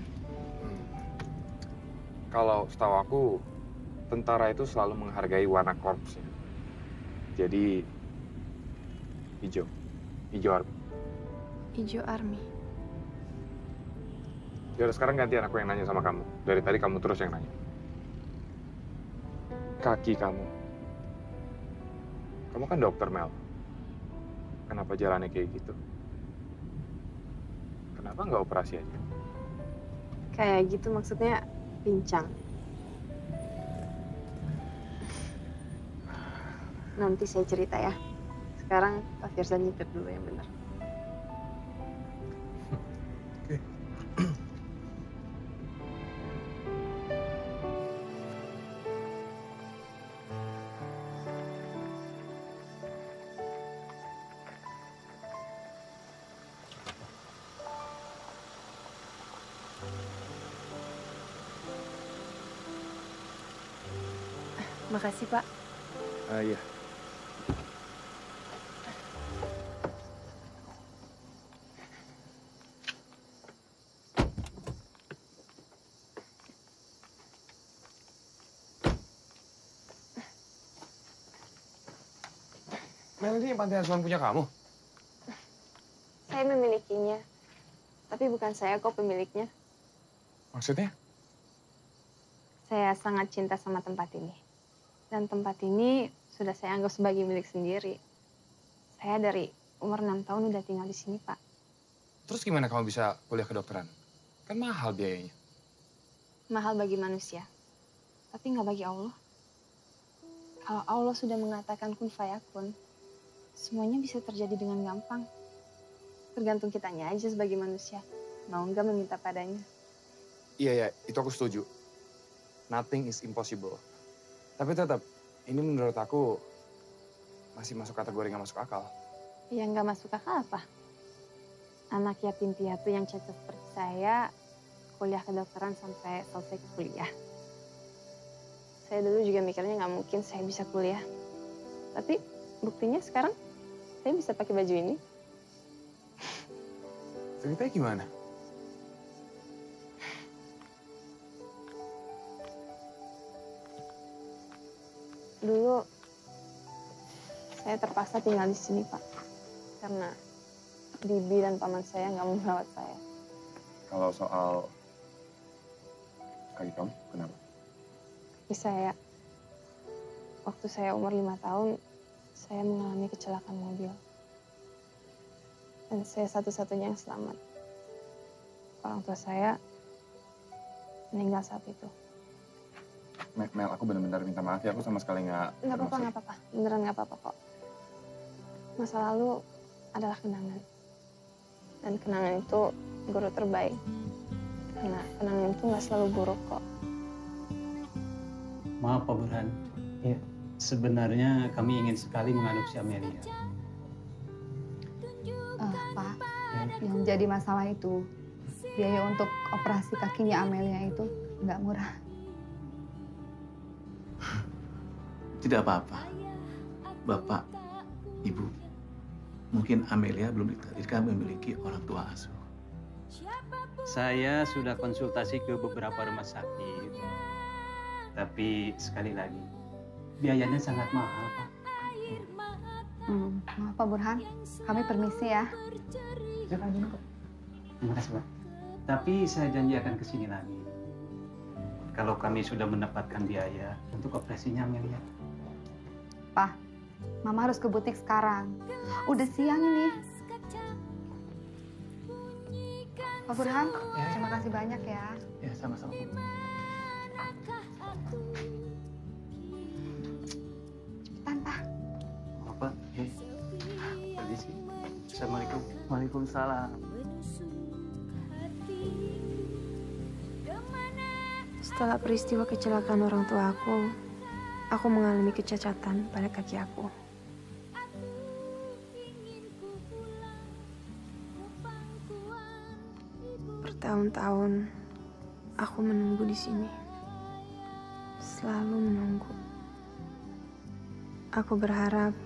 Kalau setahu aku, tentara itu selalu menghargai warna korpsnya. Jadi hijau Army. Ijo Army. Ya udah, sekarang gantian aku yang nanya sama kamu. Dari tadi kamu terus yang nanya. Kaki kamu. Kamu kan dokter, Mel. Kenapa jalannya kayak gitu? Kenapa nggak operasi aja? Kayak gitu maksudnya pincang. Nanti saya cerita ya. Sekarang Pak Firza nyetir dulu yang benar. Makasih, Pak. Iya. Mel, ini panti asuhan punya kamu? Saya memilikinya. Tapi bukan saya kok pemiliknya. Maksudnya? Saya sangat cinta sama tempat ini. Dan tempat ini sudah saya anggap sebagai milik sendiri. Saya dari umur 6 tahun udah tinggal di sini, Pak. Terus gimana kamu bisa kuliah kedokteran? Kan mahal biayanya. Mahal bagi manusia. Tapi nggak bagi Allah. Kalau Allah sudah mengatakan kun fayakun, semuanya bisa terjadi dengan gampang. Tergantung kitanya aja sebagai manusia. Mau nggak meminta padanya. Iya, itu aku setuju. Nothing is impossible. Tapi tetap, ini menurut aku masih masuk kategori nggak masuk akal. Yang nggak masuk akal apa? Anak yatim piatu yang cacat seperti saya kuliah kedokteran sampai selesai kuliah. Saya dulu juga mikirnya nggak mungkin saya bisa kuliah. Tapi buktinya sekarang saya bisa pakai baju ini. Ceritanya gimana? Dulu saya terpaksa tinggal di sini, Pak. Karena bibi dan paman saya nggak mau merawat saya. Kalau soal kaki kamu, kenapa? Waktu saya umur 5 tahun, saya mengalami kecelakaan mobil. Dan saya satu-satunya yang selamat. Orang tua saya meninggal saat itu. Mel, aku benar-benar minta maaf ya, aku sama sekali nggak Nggak apa-apa. Beneran nggak apa-apa kok. Masa lalu adalah kenangan. Dan kenangan itu guru terbaik. Karena kenangan itu nggak selalu buruk kok. Maaf Pak Burhan. Iya. Sebenarnya kami ingin sekali mengadopsi Amelia. Pak, yang jadi masalah itu biaya untuk operasi kakinya Amelia itu nggak murah. Tidak apa-apa. Bapak, Ibu, mungkin Amelia belum ditakdirkan memiliki orang tua asuh. Saya sudah konsultasi ke beberapa rumah sakit. Tapi sekali lagi, biayanya sangat mahal, Pak. Maaf Pak Burhan, kami permisi ya. Jangan dulu, Pak. Terima kasih, Pak. Tapi saya janji akan kesini lagi. Kalau kami sudah mendapatkan biaya untuk operasinya Amelia. Pak, Mama harus ke butik sekarang. Udah siang ini. Pak Burhan, terima kasih banyak ya. Ya, sama-sama. Cepetan, Pak. Apa? Permisi. Assalamualaikum. Waalaikumsalam. Setelah peristiwa kecelakaan orang tua aku mengalami kecacatan pada kaki aku. Bertahun-tahun aku menunggu di sini. Selalu menunggu. Aku berharap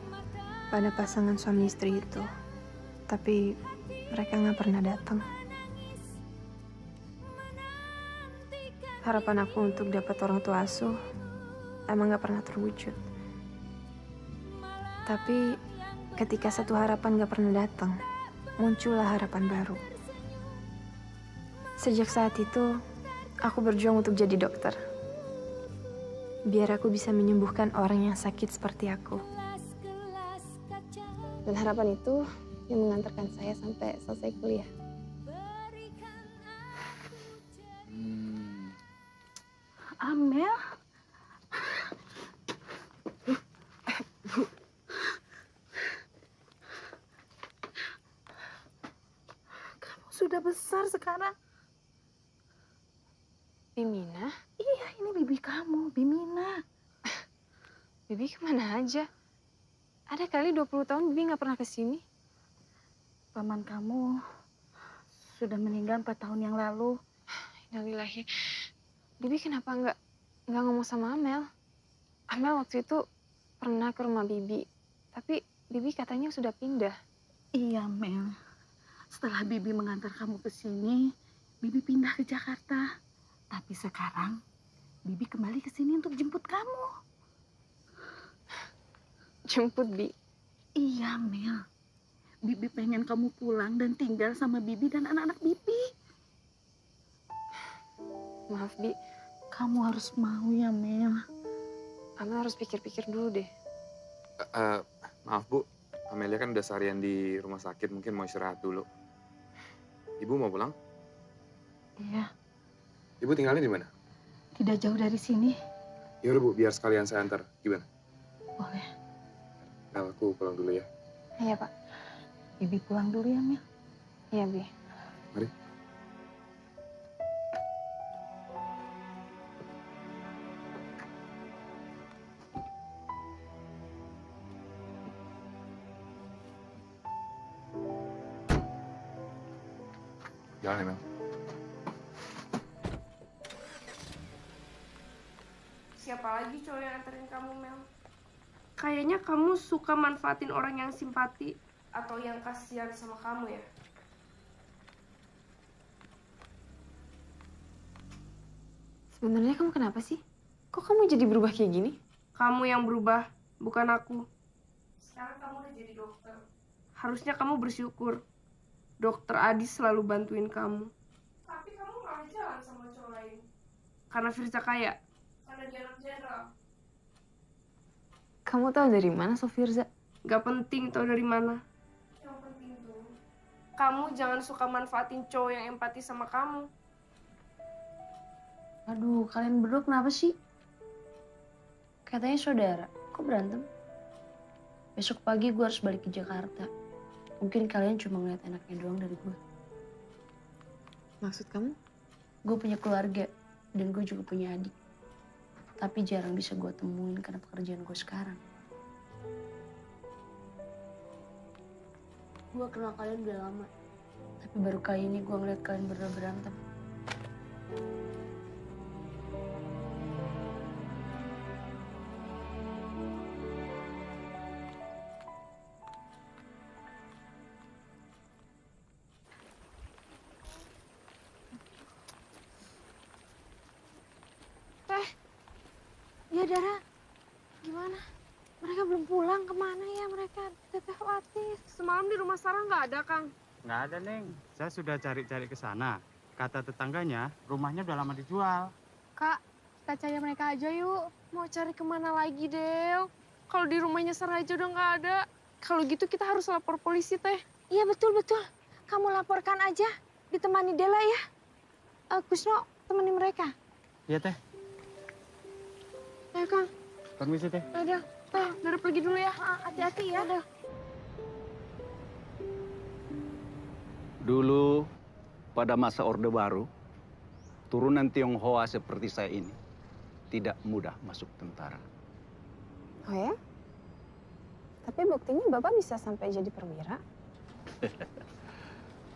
pada pasangan suami istri itu. Tapi mereka nggak pernah datang. Harapan aku untuk dapat orang tua asuh emang nggak pernah terwujud. Tapi ketika satu harapan gak pernah datang, muncullah harapan baru. Sejak saat itu, aku berjuang untuk jadi dokter. Biar aku bisa menyembuhkan orang yang sakit seperti aku. Dan harapan itu yang mengantarkan saya sampai selesai kuliah. Amel? Kamu sudah besar sekarang. Bimina? Iya, ini bibi kamu, Bimina. Bibi kemana aja? Ada kali 20 tahun Bibi nggak pernah kesini. Paman kamu sudah meninggal 4 tahun yang lalu. Innalillahi. Bibi kenapa nggak ngomong sama Amel? Amel waktu itu pernah ke rumah Bibi, tapi Bibi katanya sudah pindah. Iya, Mel. Setelah Bibi mengantar kamu ke sini, Bibi pindah ke Jakarta. Tapi sekarang Bibi kembali ke sini untuk jemput kamu. Jemput, Bi? Iya, Mel. Bibi pengen kamu pulang dan tinggal sama Bibi dan anak-anak Bibi. Maaf, Bi. Kamu harus mau ya, Mel. Amel harus pikir-pikir dulu deh. Maaf Bu, Amelia kan udah seharian di rumah sakit, mungkin mau istirahat dulu. Ibu mau pulang? Iya, Ibu tinggalnya di mana? tidak jauh dari sini. Yaudah Bu, biar sekalian saya antar. Gimana? Boleh. Nah, aku pulang dulu ya. Iya, Pak. Bibi pulang dulu ya, Mel. Iya, Bi. Mari. Jalan ya, Mel. Siapa lagi cowok yang anterin kamu, Mel? Kayaknya kamu suka manfaatin orang yang simpati atau yang kasihan sama kamu ya? Sebenarnya kamu kenapa sih? Kok kamu jadi berubah kayak gini? Kamu yang berubah, bukan aku. Sekarang kamu udah jadi dokter. Harusnya kamu bersyukur. Dokter Adi selalu bantuin kamu. Tapi kamu malah jalan sama cowok lain. Karena Firza kaya. Karena dia anak jenderal. Kamu tahu dari mana Sofirza? Gak penting tahu dari mana. Yang penting tuh, kamu jangan suka manfaatin cowok yang empati sama kamu. Aduh, kalian berdua kenapa sih? Katanya saudara, kok berantem? Besok pagi gue harus balik ke Jakarta. Mungkin kalian cuma ngeliat enaknya doang dari gue. Maksud kamu? Gue punya keluarga, dan gue juga punya adik. Tapi jarang bisa gue temuin karena pekerjaan gue sekarang. Gue kenal kalian udah lama. Tapi baru kali ini gue ngeliat kalian berdua berantem. Ya, Dara. Gimana? Mereka belum pulang, kemana ya mereka? Teteh khawatir. Semalam di rumah Sarah nggak ada, Kang. Nggak ada, Neng. Saya sudah cari-cari ke sana. Kata tetangganya, rumahnya udah lama dijual. Kak, kita cari mereka aja yuk. Mau cari kemana lagi, Del? Kalau di rumahnya Sarah aja udah nggak ada. Kalau gitu kita harus lapor polisi, Teh. Iya, betul-betul. Kamu laporkan aja. Ditemani Dela ya. Kusno, temani mereka. Iya, Teh. Ayo, Kang. Permisi, Teh. Ada. Teh, Dara pergi dulu ya. Hati-hati ya. Dulu pada masa Orde Baru, turunan Tionghoa seperti saya ini tidak mudah masuk tentara. Oh ya? Tapi buktinya Bapak bisa sampai jadi perwira.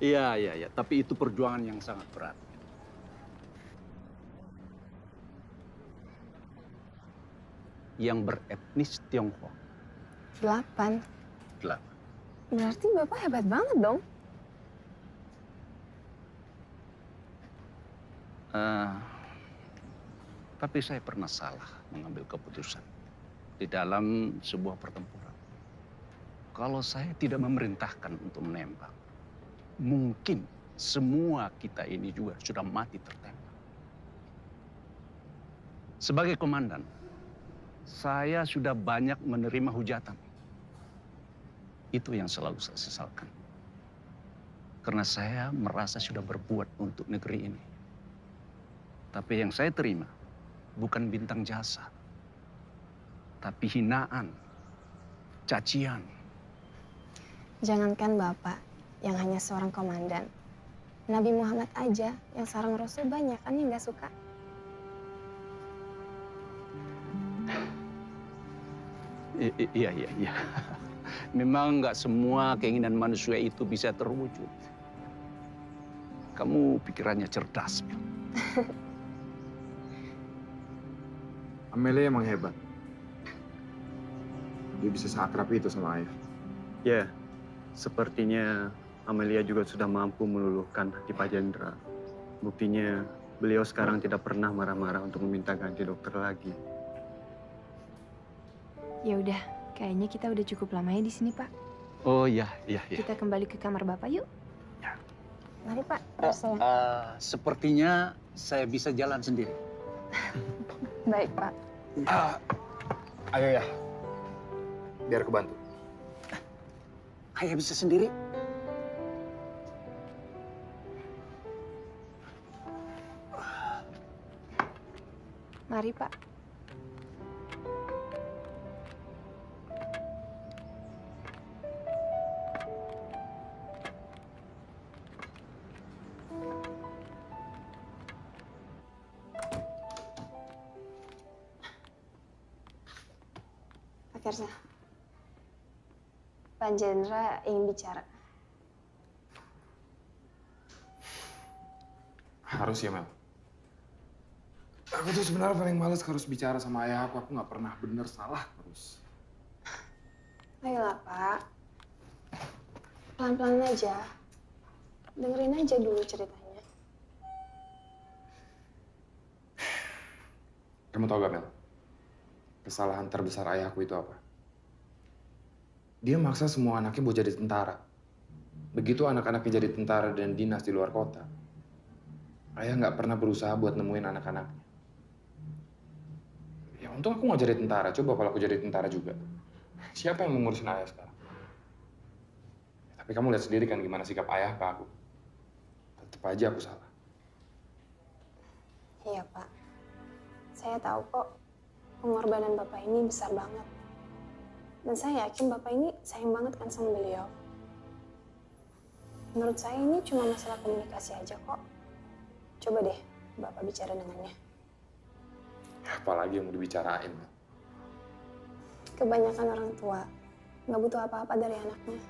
Iya. Tapi itu perjuangan yang sangat berat. Yang beretnis Tionghoa. 8. 8. Berarti Bapak hebat banget dong. Tapi saya pernah salah mengambil keputusan di dalam sebuah pertempuran. kalau saya tidak memerintahkan untuk menembak, mungkin semua kita ini juga sudah mati tertembak. Sebagai komandan, saya sudah banyak menerima hujatan. Itu yang selalu saya sesalkan. Karena saya merasa sudah berbuat untuk negeri ini. Tapi yang saya terima bukan bintang jasa, tapi hinaan, cacian. Jangankan Bapak yang hanya seorang komandan. Nabi Muhammad aja yang seorang Rasul banyak kan yang gak suka. Iya. Memang nggak semua keinginan manusia itu bisa terwujud. Kamu pikirannya cerdas, Mel. Amelia emang hebat. Dia bisa seakrab itu sama ayah. Ya, sepertinya Amelia juga sudah mampu meluluhkan hati Pak Jendra. Buktinya beliau sekarang tidak pernah marah-marah untuk meminta ganti dokter lagi. Ya udah, kayaknya kita udah cukup lama ya di sini, Pak. Oh iya. Kita kembali ke kamar Bapak yuk. Mari Pak, Sepertinya saya bisa jalan sendiri. baik Pak. Ayo ya, biar aku bantu. Ayah bisa sendiri. Mari Pak. Pak Firza, Pak Jendra ingin bicara. Harus ya, Mel. Aku tuh sebenarnya paling males harus bicara sama ayah aku. Aku nggak pernah bener, salah terus. Ayolah Pak, pelan-pelan aja. Dengerin aja dulu ceritanya. Kamu tau gak, Mel? Kesalahan terbesar ayahku itu apa? Dia maksa semua anaknya buat jadi tentara. Begitu anak-anaknya jadi tentara dan dinas di luar kota, ayah nggak pernah berusaha buat nemuin anak-anaknya. Ya untung aku nggak jadi tentara. Coba kalau aku jadi tentara juga. Siapa yang mengurusin ayah sekarang? Tapi kamu lihat sendiri kan gimana sikap ayah ke aku. Tetep aja aku salah. Iya Pak, saya tahu kok pengorbanan Bapak ini besar banget. Dan saya yakin Bapak ini sayang banget kan sama beliau. Menurut saya ini cuma masalah komunikasi aja kok. Coba deh Bapak bicara dengannya. Apalagi yang mau dibicarain, Mel. Kebanyakan orang tua nggak butuh apa-apa dari anaknya.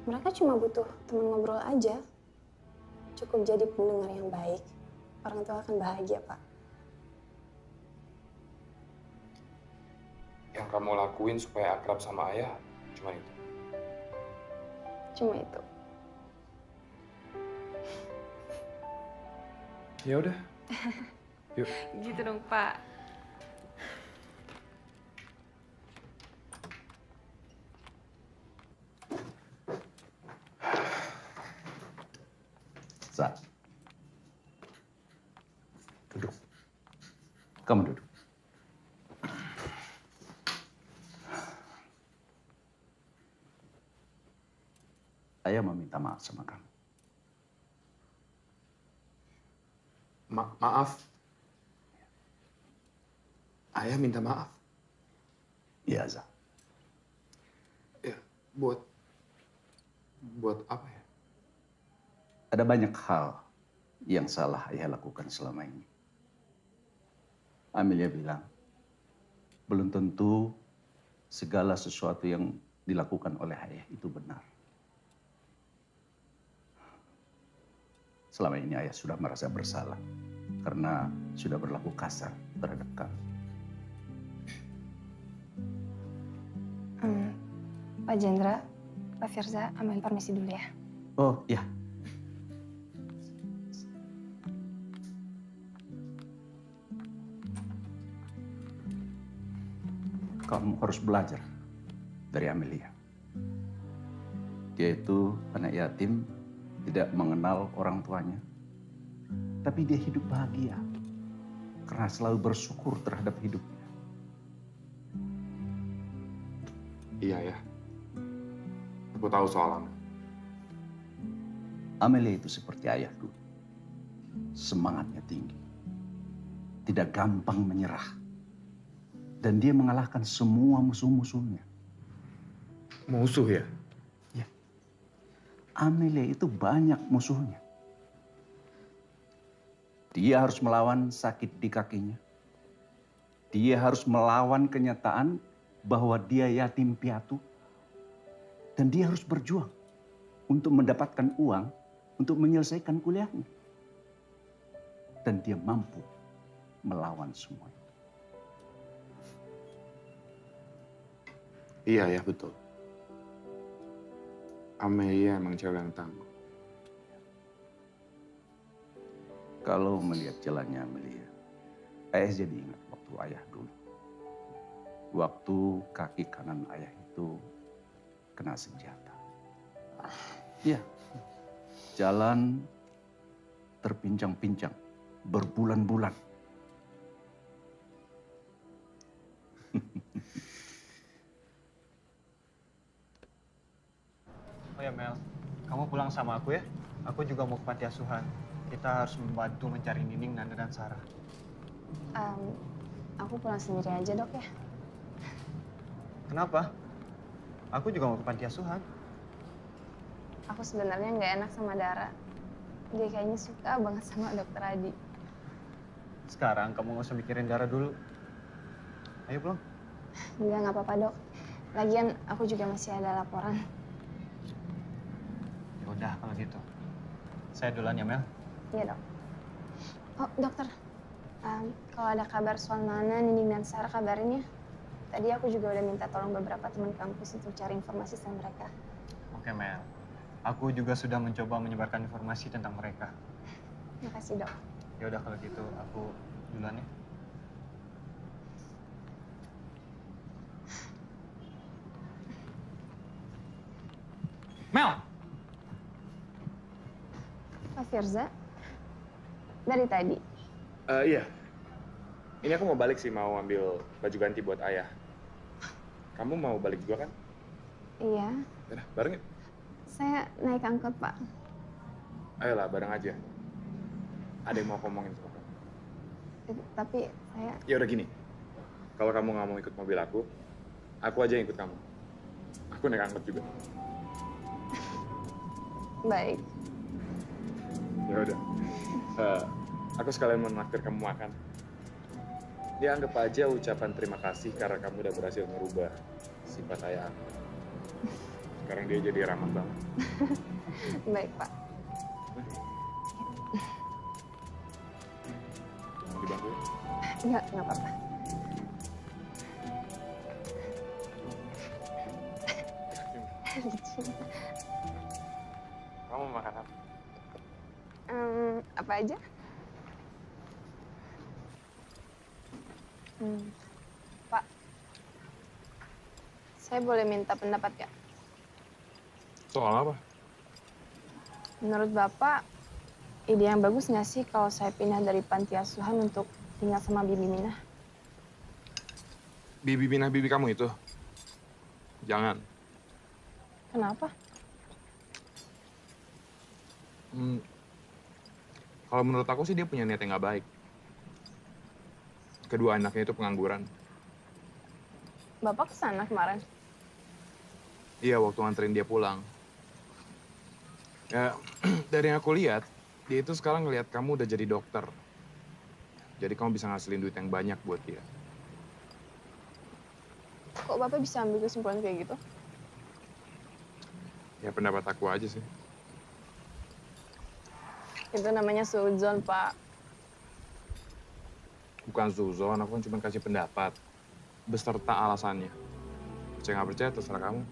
Mereka cuma butuh teman ngobrol aja. Cukup jadi pendengar yang baik. Orang tua akan bahagia, Pak. Yang kamu lakuin supaya akrab sama ayah cuma itu. Cuma itu. Ya udah. Yuk. Gitu dong, Pak. Sa. Duduk. Kamu duduk. Ayah meminta maaf sama kamu. Maaf. Ayah minta maaf. Iya, Za. Ya, buat apa ya? Ada banyak hal yang salah ayah lakukan selama ini. Amelia bilang, belum tentu segala sesuatu yang dilakukan oleh ayah itu benar. Selama ini ayah sudah merasa bersalah karena sudah berlaku kasar terhadap kamu. Pak Jendra, Pak Firza, ambil permisi dulu ya. Oh, ya. Kamu harus belajar dari Amelia. Dia itu anak yatim, tidak mengenal orang tuanya. Tapi dia hidup bahagia karena selalu bersyukur terhadap hidupnya. Iya ya. Aku tahu soal Amel. Amelia itu seperti ayah dulu. Semangatnya tinggi. Tidak gampang menyerah. Dan dia mengalahkan semua musuh-musuhnya. Musuh ya? Ya. Amelia itu banyak musuhnya. Dia harus melawan sakit di kakinya. Dia harus melawan kenyataan bahwa dia yatim piatu. Dan dia harus berjuang untuk mendapatkan uang untuk menyelesaikan kuliahnya. Dan dia mampu melawan semua itu. Iya ya, betul. Amelia emang cewek yang tangguh. Kalau melihat jalannya Amelia, ayah jadi ingat waktu ayah dulu. Waktu kaki kanan ayah itu kena senjata. Iya, jalan terpincang-pincang berbulan-bulan. Oh ya Mel, kamu pulang sama aku ya. Aku juga mau ke panti asuhan. Kita harus membantu mencari Nining, Nanda, dan Sarah. Aku pulang sendiri aja, Dok ya. Kenapa? Aku juga mau ke panti asuhan. Aku sebenarnya nggak enak sama Dara. Dia kayaknya suka banget sama Dokter Adi. Sekarang kamu nggak usah mikirin Dara dulu. Ayo pulang. Enggak, nggak apa-apa, Dok. Lagian aku juga masih ada laporan. Ya udah kalau gitu. Saya duluan ya Mel. Iya, Dok. Oh, Dokter. Kalau ada kabar soal Nana, Nining, dan Sarah kabarin ya. Tadi aku juga udah minta tolong beberapa teman kampus untuk cari informasi tentang mereka. Oke Mel. Aku juga sudah mencoba menyebarkan informasi tentang mereka. Makasih, Dok. Ya udah kalau gitu aku duluan ya. Mel! Pak Firza, dari tadi. Iya. Ini aku mau balik sih, mau ambil baju ganti buat ayah. Kamu mau balik juga kan? Iya, Yaudah, bareng yuk. saya naik angkot, Pak. Ayolah, bareng aja. Ada yang mau aku ngomongin sama kamu. Tapi saya... Ya udah gini, kalau kamu nggak mau ikut mobil aku aja yang ikut kamu. Aku naik angkot juga. Baik. Ya udah. Aku sekalian mau naktir kamu makan. Ya anggap aja ucapan terima kasih karena kamu udah berhasil merubah sifat ayah aku. Sekarang dia jadi ramah banget. Baik, Pak. Mau dibantu ya? Nggak apa-apa. Kamu mau makan apa? Apa aja? Pak, saya boleh minta pendapat nggak? Soal apa? Menurut Bapak, ide yang bagus nggak sih kalau saya pindah dari panti asuhan untuk tinggal sama Bibi Minah? Bibi Minah bibi kamu itu? Jangan. Kenapa? Kalau menurut aku sih dia punya niat yang nggak baik. Kedua anaknya itu pengangguran. Bapak kesana kemarin? Iya, waktu nganterin dia pulang. Ya, dari yang aku lihat, dia itu sekarang ngelihat kamu udah jadi dokter. Jadi kamu bisa ngasilin duit yang banyak buat dia. Kok Bapak bisa ambil kesimpulan kayak gitu? Ya pendapat aku aja sih. Itu namanya suudzon, Pak. Bukan suzon, aku kan cuma kasih pendapat. Beserta alasannya. Percaya nggak percaya, terserah kamu.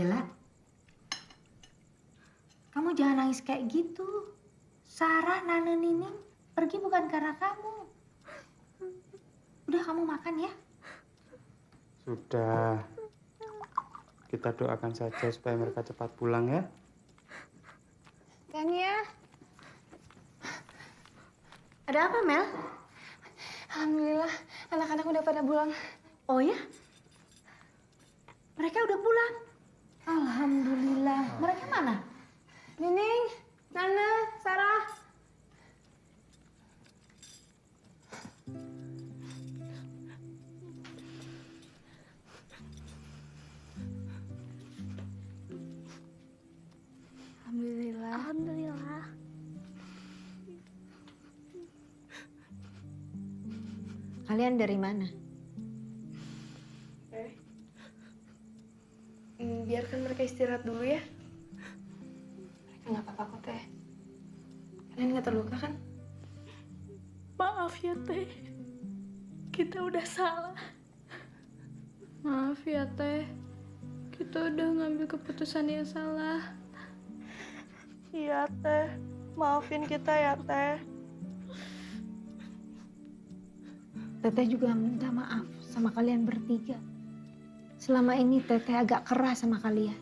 Bella, kamu jangan nangis kayak gitu. Sarah, Nana, Nining pergi bukan karena kamu. Udah, kamu makan ya. Sudah. Kita doakan saja supaya mereka cepat pulang ya. Tania. Ada apa, Mel? Alhamdulillah, anak-anak udah pada pulang. Oh ya? Mereka udah pulang? Alhamdulillah. Mereka mana? Nining, Nana, Sarah. Alhamdulillah. Alhamdulillah. Kalian dari mana? Biarkan mereka istirahat dulu ya. Mereka nggak apa-apa kok, Teh. Kalian nggak terluka kan? Maaf ya, Teh. Kita udah salah. Maaf ya, Teh. Kita udah ngambil keputusan yang salah. Iya, Teh. Maafin kita ya, Teh. Teteh juga minta maaf sama kalian bertiga. Selama ini Teteh agak keras sama kalian.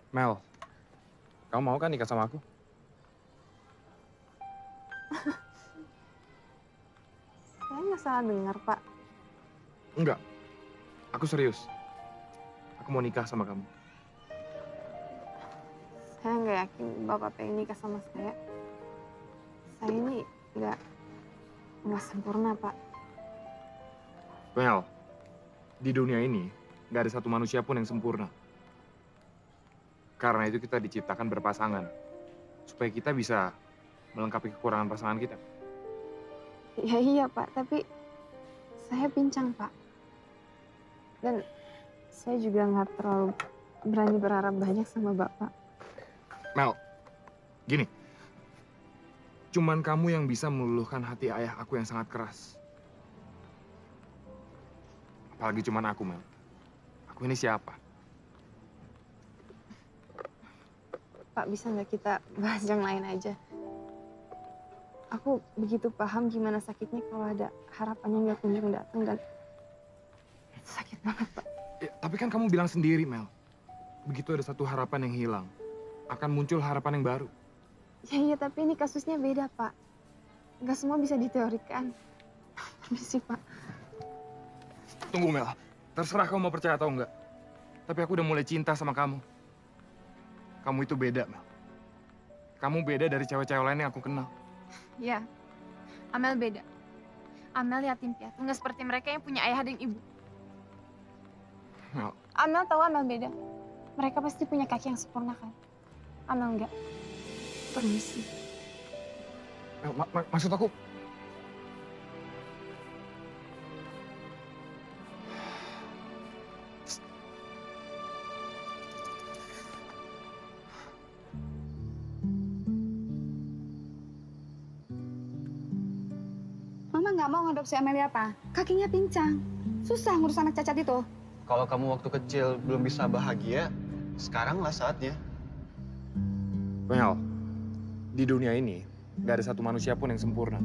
Mel, kamu mau kan nikah sama aku? Saya nggak salah dengar, Pak. Enggak, aku serius. Aku mau nikah sama kamu. Saya nggak yakin Bapak pengen nikah sama saya. Saya ini nggak sempurna, Pak. Mel, di dunia ini nggak ada satu manusia pun yang sempurna. Karena itu kita diciptakan berpasangan. Supaya kita bisa melengkapi kekurangan pasangan kita. Ya iya, Pak. Tapi saya pincang, Pak. Dan saya juga nggak terlalu berani berharap banyak sama Bapak. Mel, gini. Cuman kamu yang bisa meluluhkan hati ayah aku yang sangat keras. Apalagi cuman aku, Mel. Aku ini siapa? Pak, bisa nggak kita bahas yang lain aja? Aku begitu paham gimana sakitnya kalau ada harapannya nggak kunjung datang dan itu sakit banget, Pak. Ya, tapi kan kamu bilang sendiri, Mel. Begitu ada satu harapan yang hilang, akan muncul harapan yang baru. Ya iya, tapi ini kasusnya beda, Pak. Nggak semua bisa diteorikan. Permisi, Pak. Tunggu, Mel. Terserah kamu mau percaya atau enggak. Tapi aku udah mulai cinta sama kamu. Kamu itu beda, Mel. Kamu beda dari cewek-cewek lain yang aku kenal. Ya, Amel beda. Amel yatim piatu, nggak seperti mereka yang punya ayah dan ibu. Mel, Amel tahu Amel beda. Mereka pasti punya kaki yang sempurna kan? Amel enggak. Permisi. Mel, maksud aku... Mama nggak mau ngadopsi Amelia, apa? Kakinya pincang. Susah ngurus anak cacat itu. Kalau kamu waktu kecil belum bisa bahagia, sekaranglah saatnya. Mel, di dunia ini nggak ada satu manusia pun yang sempurna.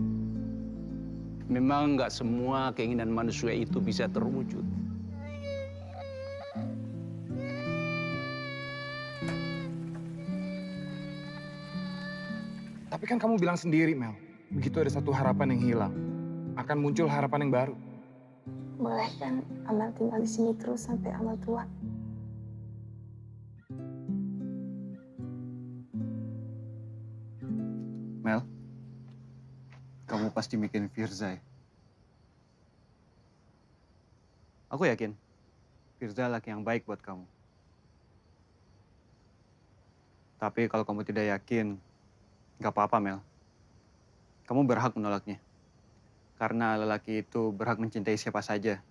Memang nggak semua keinginan manusia itu bisa terwujud. Tapi kan kamu bilang sendiri, Mel. Begitu ada satu harapan yang hilang, akan muncul harapan yang baru. Boleh kan Amel tinggal di sini terus sampai Amel tua? Mel, kamu pasti mikirin Firza ya. Aku yakin Firza laki yang baik buat kamu. Tapi kalau kamu tidak yakin, nggak apa-apa, Mel. Kamu berhak menolaknya. Karena lelaki itu berhak mencintai siapa saja.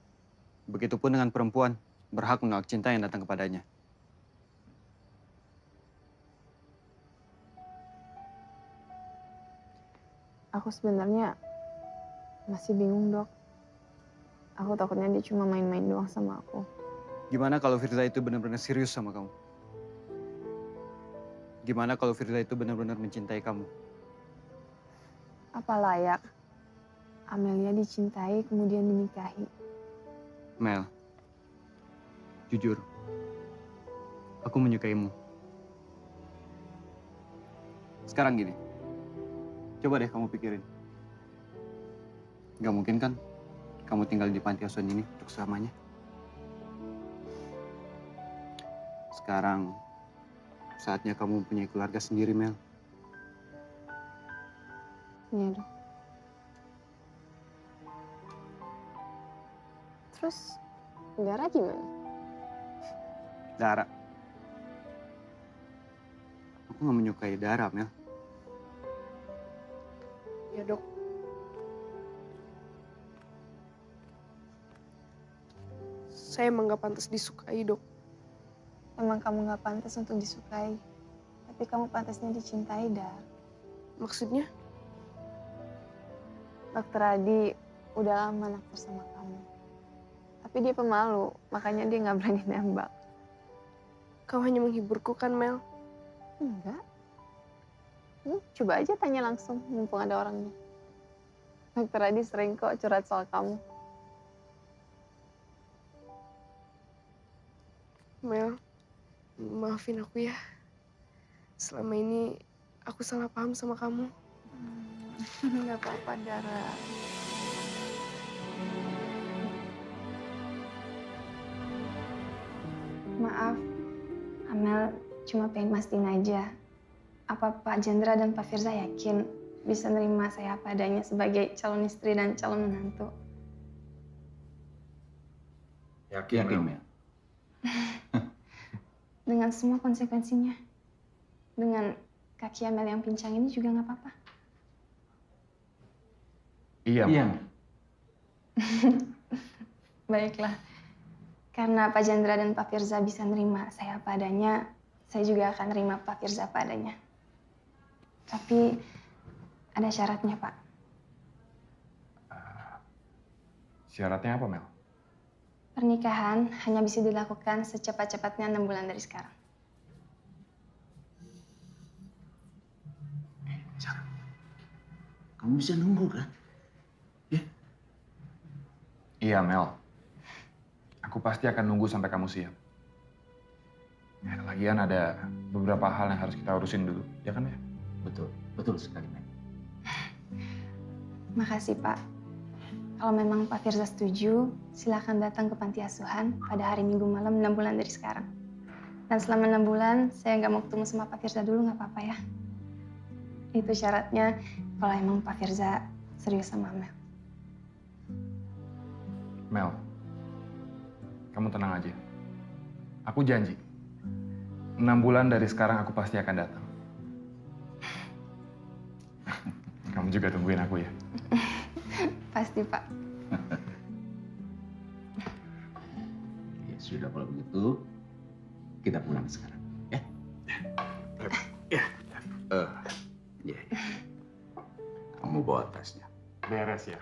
Begitupun dengan perempuan, berhak menolak cinta yang datang kepadanya. Aku sebenarnya masih bingung, Dok. Aku takutnya dia cuma main-main doang sama aku. Gimana kalau Firza itu benar-benar serius sama kamu? Gimana kalau Firza itu benar-benar mencintai kamu? Apa layak Amelia dicintai kemudian dinikahi? Mel, jujur, aku menyukaimu. Sekarang gini, coba deh kamu pikirin. Gak mungkin kan kamu tinggal di panti asuhan ini untuk selamanya? Sekarang saatnya kamu mempunyai keluarga sendiri, Mel. Iya, Dok. Terus, Dara gimana? Dara. Aku gak menyukai Dara, Mel. Ya, Dok. Saya emang gak pantas disukai, Dok. Emang kamu gak pantas untuk disukai. Tapi kamu pantasnya dicintai, Dar. Maksudnya? Dokter Adi udah lama naksir sama kamu. Tapi dia pemalu, makanya dia gak berani nembak. Kau hanya menghiburku kan, Mel? Enggak. Coba aja tanya langsung, mumpung ada orangnya. Dokter Adi sering kok curhat soal kamu. Mel, maafin aku ya. Selama ini aku salah paham sama kamu. Nggak apa-apa, Dara. Maaf, Amel cuma pengen mastiin aja. Apa Pak Jendra dan Pak Firza yakin bisa nerima saya apa adanya sebagai calon istri dan calon menantu? Yakin, Mel. Dengan semua konsekuensinya. Dengan kaki Amel yang pincang ini juga nggak apa-apa. Iya, Mel. Baiklah. Karena Pak Jendra dan Pak Firza bisa nerima saya apa adanya, saya juga akan nerima Pak Firza apa adanya. Tapi ada syaratnya, Pak. Syaratnya apa, Mel? Pernikahan hanya bisa dilakukan secepat-cepatnya 6 bulan dari sekarang. Kamu bisa nunggu kan? Iya, Mel. Aku pasti akan nunggu sampai kamu siap. Ya, lagian ada beberapa hal yang harus kita urusin dulu, ya kan ya? Betul, betul sekali, Mel. Makasih, Pak. Kalau memang Pak Firza setuju, silakan datang ke panti asuhan pada hari Minggu malam 6 bulan dari sekarang. Dan selama 6 bulan, saya nggak mau ketemu sama Pak Firza dulu, nggak apa-apa ya. Itu syaratnya kalau emang Pak Firza serius sama Mel. Mel, kamu tenang aja. Aku janji, 6 bulan dari sekarang aku pasti akan datang. Kamu juga tungguin aku ya. Pasti, Pak. Ya sudah, kalau begitu kita pulang sekarang, ya? Ya. Ya. Kamu bawa tasnya. Beres ya.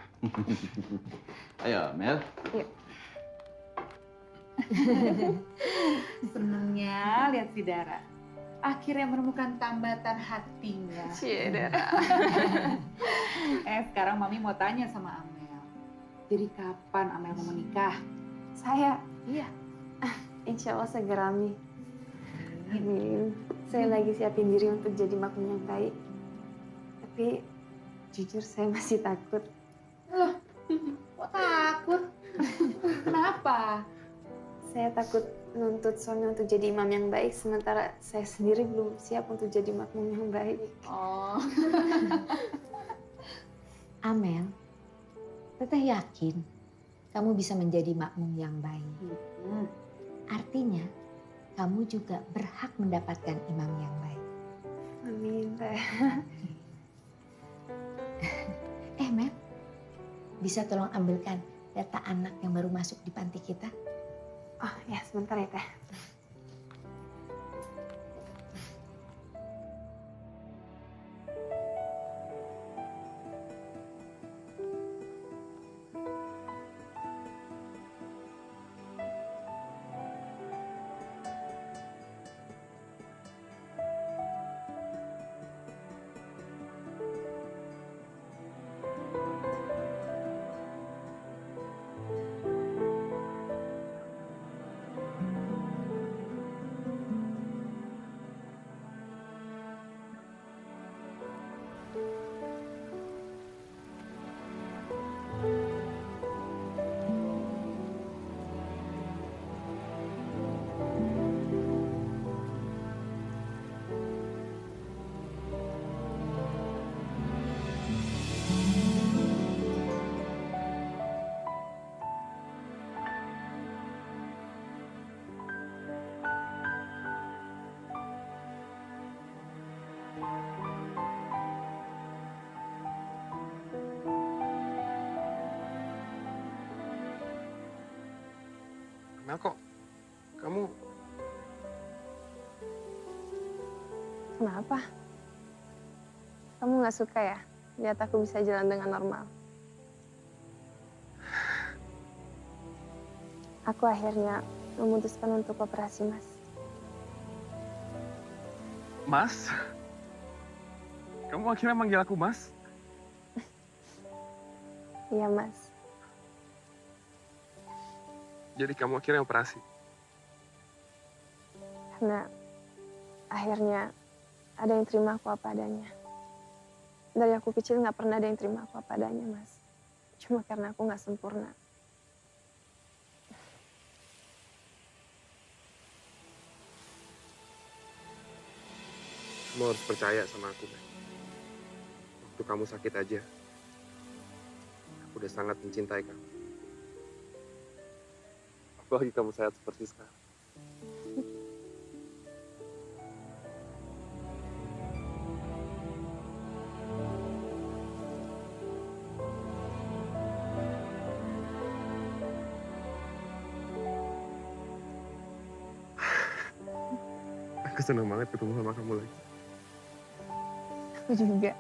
Ayo, Mel. Yuk. Senengnya lihat si Dara. Akhirnya menemukan tambatan hatinya. Cie, Dara. Sekarang Mami mau tanya sama Amel. Jadi kapan Amel mau menikah? Saya? Iya. Insya Allah segera, Mi. Amin. Saya lagi siapin diri untuk jadi makmum yang baik. Tapi jujur saya masih takut. Loh, kok takut? Kenapa? Saya takut nuntut suami untuk jadi imam yang baik, sementara saya sendiri belum siap untuk jadi makmum yang baik. Oh. Amel, Teteh yakin kamu bisa menjadi makmum yang baik. Artinya, kamu juga berhak mendapatkan imam yang baik. Amin, Teh. Mel, bisa tolong ambilkan data anak yang baru masuk di panti kita? Oh ya, sebentar ya, Teh. Mel, kok kamu Kenapa? Kamu nggak suka ya lihat aku bisa jalan dengan normal? Aku akhirnya memutuskan untuk operasi, Mas. Mas? Kamu akhirnya manggil aku Mas? Iya, Mas. Jadi kamu akhirnya operasi? Karena akhirnya ada yang terima aku apa adanya. Dari aku kecil nggak pernah ada yang terima aku apa adanya, Mas. Cuma karena aku nggak sempurna. Kamu harus percaya sama aku, Mel. Waktu kamu sakit aja, aku udah sangat mencintai kamu. Apalagi kamu sehat seperti sekarang. Aku senang banget ketemu sama kamu lagi. Aku juga.